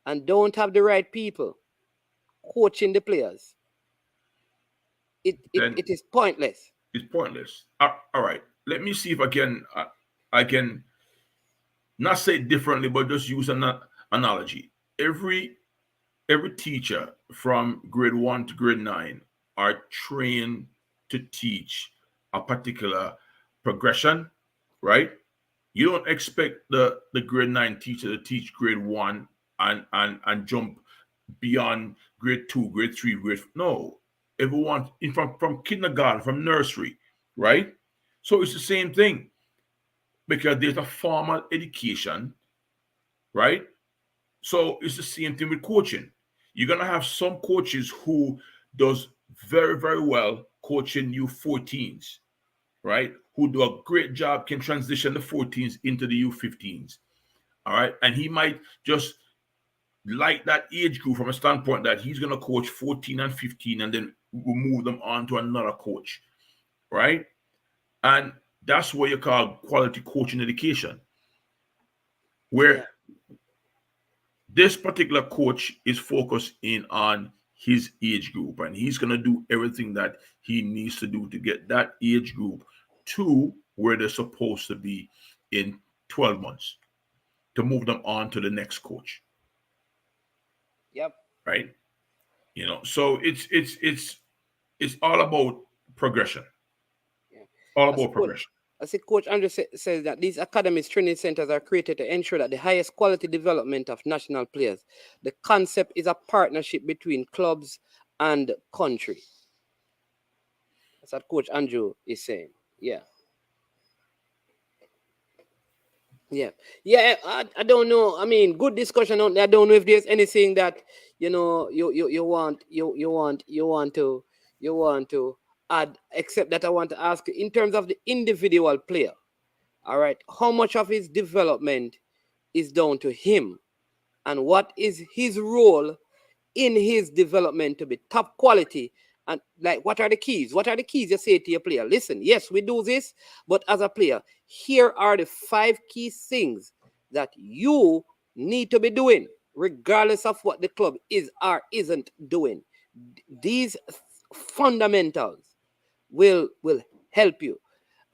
and don't have the right people coaching the players, it is pointless. It's pointless. All right. Let me see if I can not say it differently, but just use an analogy. Every teacher from grade 1 to grade 9 are trained to teach a particular progression, right? You don't expect the grade 9 teacher to teach grade 1 and jump beyond grade 2, grade 3, no. Everyone from kindergarten, from nursery, right? So it's the same thing, because there's a formal education, right? So it's the same thing with coaching. You're gonna have some coaches who does very, very well coaching U14s, right? Who do a great job, can transition the 14s into the U15s, all right? And he might just like that age group from a standpoint that he's going to coach 14 and 15 and then we'll move them on to another coach, right? And that's what you call quality coaching education, where this particular coach is focused in on his age group, and he's going to do everything that he needs to do to get that age group to where they're supposed to be in 12 months to move them on to the next coach. Yep. Right. So it's all about progression. Yeah. All about progression. I see Coach Andrew says that these academies, training centers are created to ensure that the highest quality development of national players. The concept is a partnership between clubs and country. That's what Coach Andrew is saying. Yeah. Yeah. I don't know. I mean, good discussion on. I don't know if there's anything that you want to add, except that I want to ask you in terms of the individual player. All right, how much of his development is down to him, and what is his role in his development to be top quality, And like, what are the keys? What are the keys you say to your player? Listen, yes, we do this, but as a player, here are the 5 key things that you need to be doing, regardless of what the club is or isn't doing. These fundamentals will help you.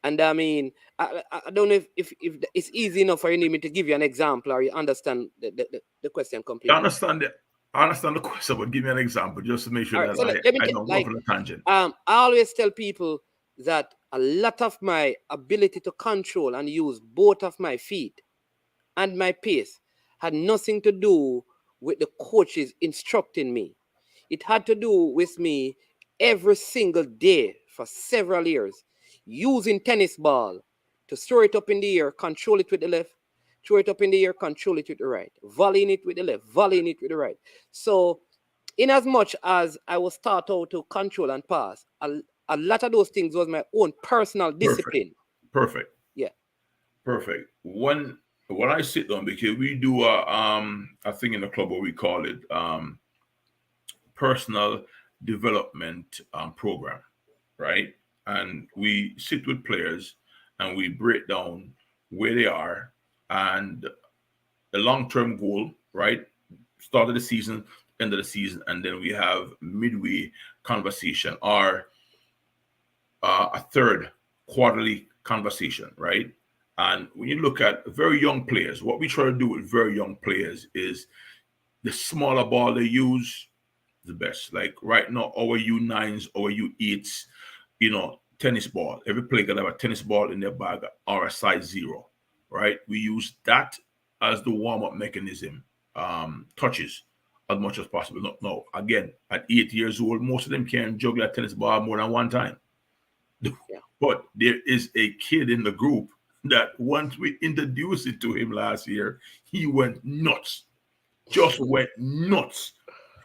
And I mean, I don't know if it's easy enough for you need me to give you an example, or you understand the question completely. I understand the question, but give me an example just to make sure that So I don't go off on a tangent. I always tell people that a lot of my ability to control and use both of my feet and my pace had nothing to do with the coaches instructing me. It had to do with me every single day for several years using tennis ball to throw it up in the air, control it with the left, throw it up in the air, control it with the right, volleying it with the left, volleying it with the right. So in as much as I was taught how to control and pass, a lot of those things was my own personal discipline. Perfect. Yeah. Perfect. When I sit down, because we do a thing in the club where we call it personal development program, right? And we sit with players and we break down where they are and the long-term goal, right? Start of the season, end of the season, and then we have midway conversation or a third quarterly conversation, right? And when you look at very young players, what we try to do with very young players is the smaller ball they use, the best. Like right now, our U9s, our U8s, tennis ball. Every player can have a tennis ball in their bag or a size 0, right? We use that as the warm-up mechanism, touches as much as possible. No, again, at 8 years old, most of them can't juggle a tennis ball more than one time. Yeah. But there is a kid in the group that once we introduced it to him last year, he went nuts. Just went nuts,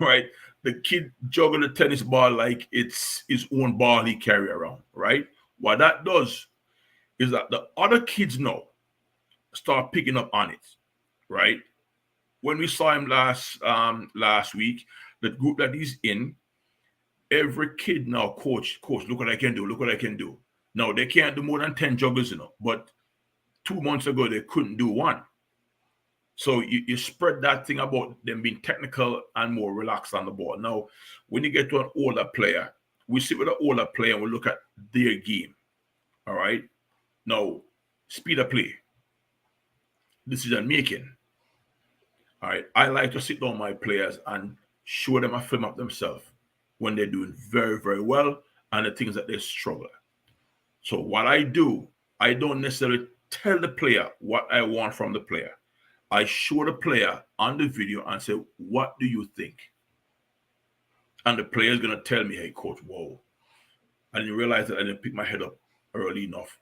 right? The kid juggled a tennis ball like it's his own ball he carry around, right? What that does is that the other kids now start picking up on it, right? When we saw him last week, the group that he's in, every kid now, coach, look what I can do, look what I can do. Now, they can't do more than 10 juggles, but 2 months ago, they couldn't do 1. So you spread that thing about them being technical and more relaxed on the ball. Now, when you get to an older player, we sit with an older player and we look at their game. All right? Now, speed of play. Decision making. All right? I like to sit down with my players and show them a film of themselves when they're doing very, very well and the things that they struggle. So what I do, I don't necessarily tell the player what I want from the player. I show the player on the video and say, what do you think? And the player is going to tell me, hey, coach, whoa. I didn't realize that I didn't pick my head up early enough.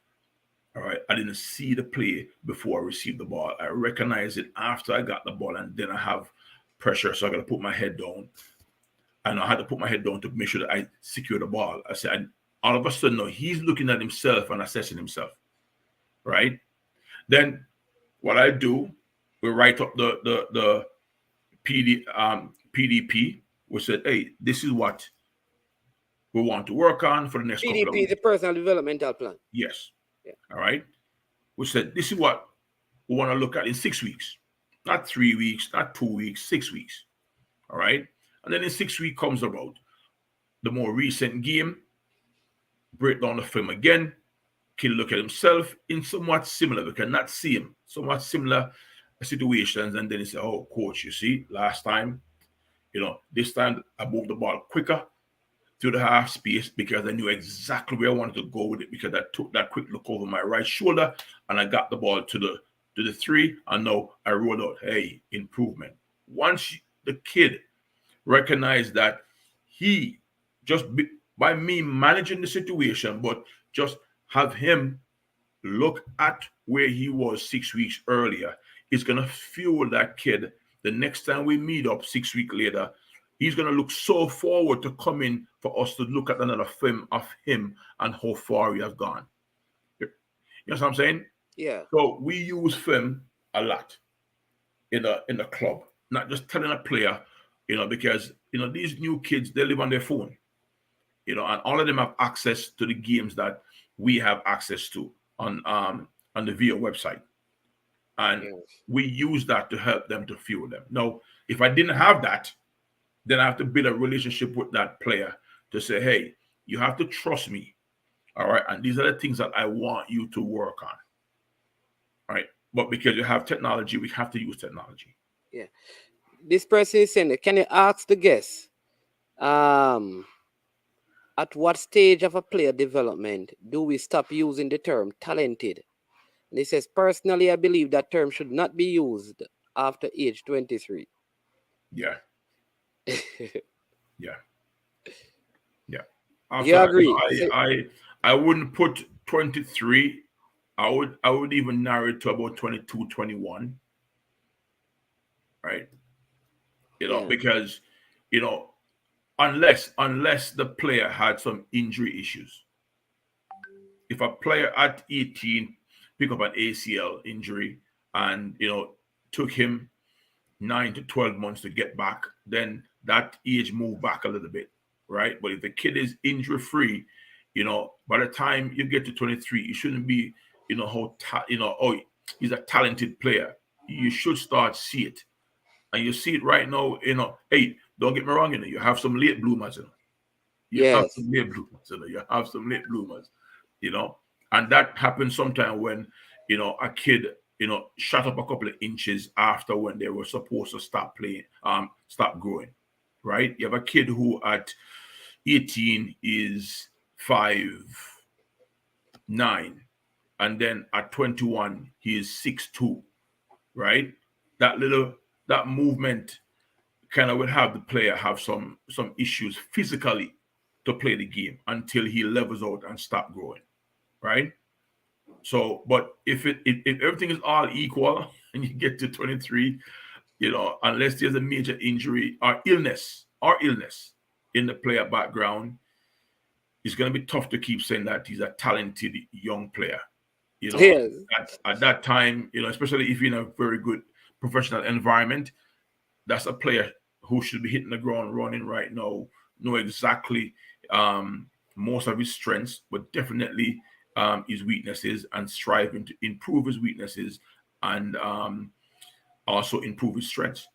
All right. I didn't see the play before I received the ball. I recognize it after I got the ball, and then I have pressure. So I got to put my head down. And I had to put my head down to make sure that I secure the ball. I said, all of a sudden, no, he's looking at himself and assessing himself. Right. Then what I do, we write up the PDP. We said, hey, this is what we want to work on for the next couple of weeks. PDP is a personal developmental plan. Yes. Yeah. All right. We said, this is what we want to look at in 6 weeks. Not 3 weeks, not 2 weeks, 6 weeks. All right. And then in 6 weeks comes about the more recent game, break down the film again, kid look at himself in somewhat similar, we cannot see him, somewhat similar situations, and then he say, oh, coach, you see, last time, this time I moved the ball quicker through the half space because I knew exactly where I wanted to go with it, because I took that quick look over my right shoulder and I got the ball to the 3, and now I rolled out. Hey, improvement. Once the kid recognized that he by me managing the situation, but just have him look at where he was 6 weeks earlier, is going to fuel that kid. The next time we meet up 6 weeks later, he's going to look so forward to coming for us to look at another film of him and how far he has gone. You know what I'm saying? Yeah. So we use film a lot in the club, not just telling a player, because these new kids, they live on their phone. you know, and all of them have access to the games that we have access to on the VIA website. And we use that to help them, to fuel them. Now, if I didn't have that, then I have to build a relationship with that player to say, hey, you have to trust me. All right. And these are the things that I want you to work on. All right. But because you have technology, we have to use technology. Yeah. This person is saying, can you ask the guest, at what stage of a player development do we stop using the term talented? And he says, personally, I believe that term should not be used after age 23. Yeah. Yeah. Yeah. You agree? I wouldn't put 23. I would even narrow it to about 22, 21. Right. You know, because, you know, unless the player had some injury issues. If a player at 18 pick up an ACL injury and, you know, took him 9 to 12 months to get back, then that age moved back a little bit, right? But if the kid is injury free, you know, by the time you get to 23, you shouldn't be, you know, oh, he's a talented player. You should start see it, and you see it right now. You know, hey, don't get me wrong, you know, you have some late bloomers, you know. You have some late bloomers, you know. You have some late bloomers, you know, and that happens sometimes when, you know, a kid, you know, shot up a couple of inches after when they were supposed to stop playing, stop growing, right? You have a kid who at 18 is 5'9", and then at 21 he is 6'2", right? That movement kind of will have the player have some issues physically to play the game until he levels out and stop growing, right? So, but if everything is all equal and you get to 23, you know, unless there's a major injury or illness in the player background, it's going to be tough to keep saying that he's a talented young player. You know, at that time, you know, especially if you're in a very good professional environment, that's a player who should be hitting the ground running right now, know exactly most of his strengths, but definitely his weaknesses, and striving to improve his weaknesses and also improve his strengths.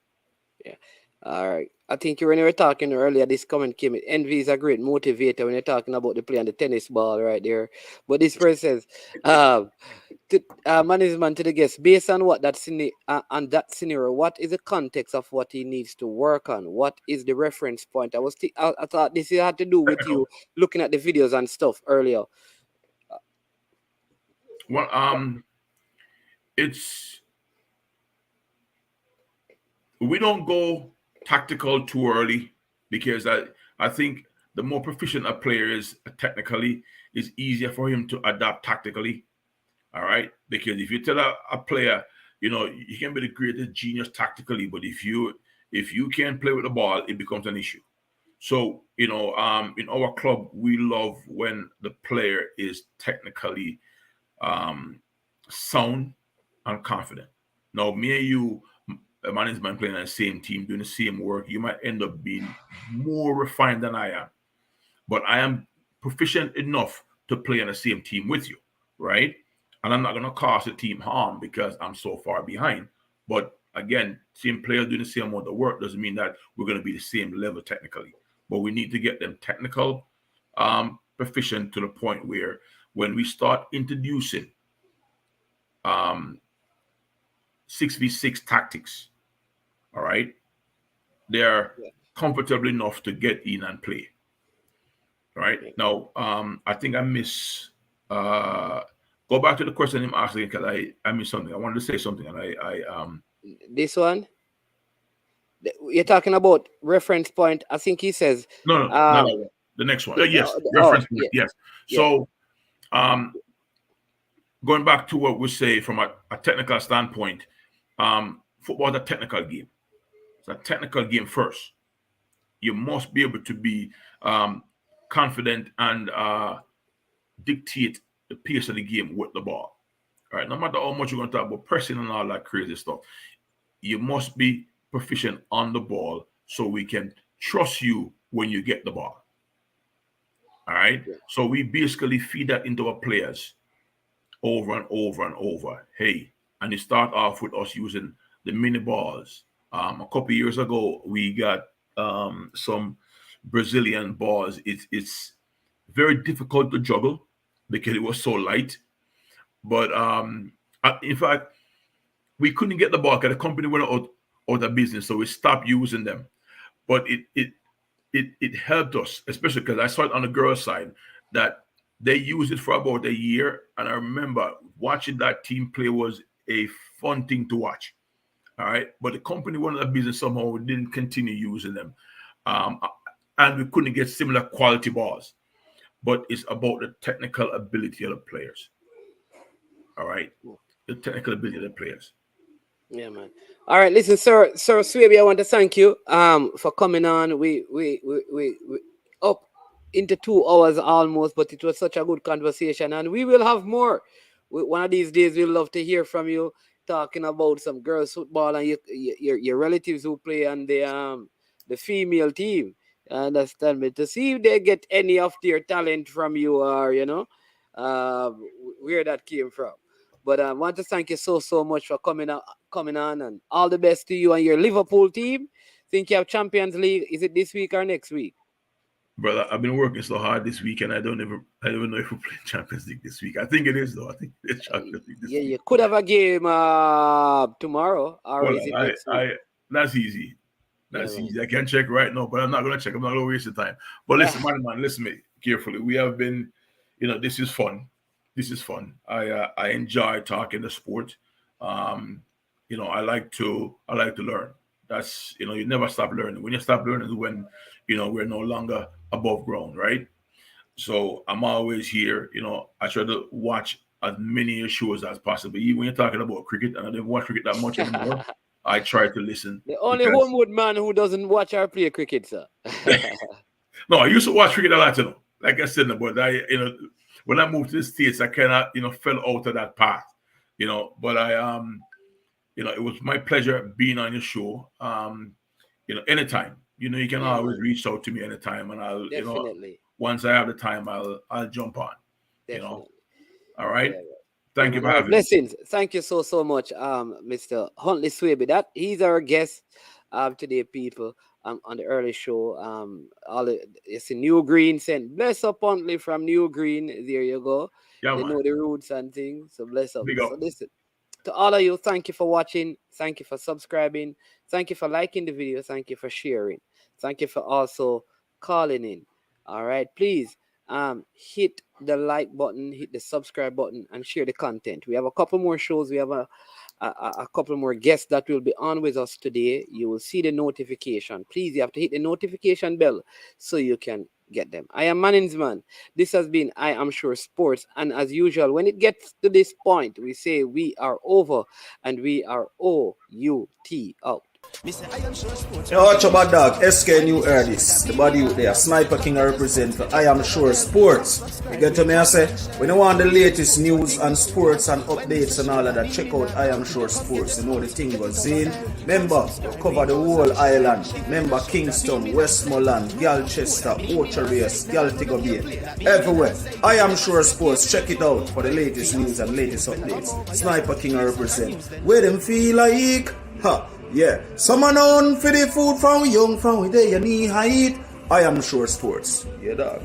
Yeah. All right. I think when you were talking earlier, this comment came in. Envy is a great motivator when you're talking about the play on the tennis ball right there. But this person says, management to the guest, based on what that scenario, what is the context of what he needs to work on? What is the reference point? I thought this had to do with you looking at the videos and stuff earlier. Well, we don't go tactical too early, because I think the more proficient a player is technically, is easier for him to adapt tactically. All right, because if you tell a player, you know, you can be the greatest genius tactically, but if you can't play with the ball, it becomes an issue. So, you know, in our club, we love when the player is technically sound and confident. Now, me and you, a management playing on the same team, doing the same work, you might end up being more refined than I am. But I am proficient enough to play on the same team with you, right? And I'm not going to cause the team harm because I'm so far behind. But again, same players doing the same amount of work doesn't mean that we're going to be the same level technically. But we need to get them technical, proficient to the point where when we start introducing 6v6 tactics, all right, they're comfortable enough to get in and play. All right. Now, I think I miss. Go back to the question I'm asking, because I missed something. I wanted to say something, and I This one. You're talking about reference point. I think he says no, the next one. Yes, reference point. Yes. So, going back to what we say from a technical standpoint, football is a technical game. It's a technical game first. You must be able to be confident and dictate the pace of the game with the ball. All right, no matter how much you're going to talk about pressing and all that crazy stuff, you must be proficient on the ball so we can trust you when you get the ball. All right. So we basically feed that into our players over and over and over. Hey, and it start off with us using the mini balls. A couple years ago, we got some Brazilian balls. It's very difficult to juggle because it was so light. But in fact, we couldn't get the ball because the company went out of business, so we stopped using them. But it helped us, especially because I saw it on the girls' side that they used it for about a year, and I remember watching that team play was a fun thing to watch. All right, but the company went out of business somehow. We didn't continue using them, and we couldn't get similar quality balls. But it's about the technical ability of the players. All right, the technical ability of the players. Yeah, man. All right, listen, Sir Swaby, I want to thank you for coming on. We up into 2 hours almost, but it was such a good conversation, and we will have more. One of these days, we'd love to hear from you talking about some girls football and your relatives who play on the female team. Understand me? To see if they get any of their talent from you, or where that came from. But I want to thank you so much for coming on, and all the best to you and your Liverpool team. Think you have Champions League? Is it this week or next week? Brother, I've been working so hard this week, and I don't even know if we play Champions League this week. I think it is, though. I think it's Champions League this week. You could have a game tomorrow, or is it next week? That's easy. That's easy. I can check right now, but I'm not going to check. I'm not going to waste the time. But listen, man, listen to me carefully. We have been, this is fun. This is fun. I enjoy talking the sport. I like to learn. That's you never stop learning. When you stop learning is when we're no longer above ground, right? So I'm always here. I try to watch as many shows as possible. Even when you're talking about cricket, and I don't watch cricket that much anymore, I try to listen. The only Homewood man who doesn't watch or play cricket, sir. No, I used to watch cricket a lot, like I said, but when I moved to the States, I kind of fell out of that path, but I it was my pleasure being on your show. Anytime, you can always reach out to me anytime, and I'll, definitely. Once I have the time, I'll jump on. Definitely. All right. Yeah. Thank you for having blessings. Me. Thank you so much, Mr. Huntley Swaby. He's our guest today, people. On the early show, it's a New Green sent. Bless up Huntley from New Green. There you go. Yeah, they man. know the roots and things. So bless up. So listen, to all of you, thank you for watching. Thank you for subscribing. Thank you for liking the video. Thank you for sharing. Thank you for also calling in. All right, please hit the like button, hit the subscribe button, and share the content. We have a couple more shows. We have a couple more guests that will be on with us today. You will see the notification. Please, you have to hit the notification bell so you can get them. I am Manning's Man. This has been I Am Sure Sports. And as usual, when it gets to this point, we say we are over and we are O-U-T out. Yo, watch about dog, SK New Erdis, the body out there, Sniper King I represent for I Am Sure Sports. You get to me, I say, when you want the latest news and sports and updates and all of that, check out I Am Sure Sports. You know the thing goes in. Remember, you cover the whole island. Remember Kingston, Westmoreland, Galchester, Ocho-Race, Galtigo Bay, everywhere. I Am Sure Sports, check it out for the latest news and latest updates. Sniper King I represent. Where them feel like, yeah, someone on for the food from young, from where they knee height. I Am Sure Sports. Yeah, dog.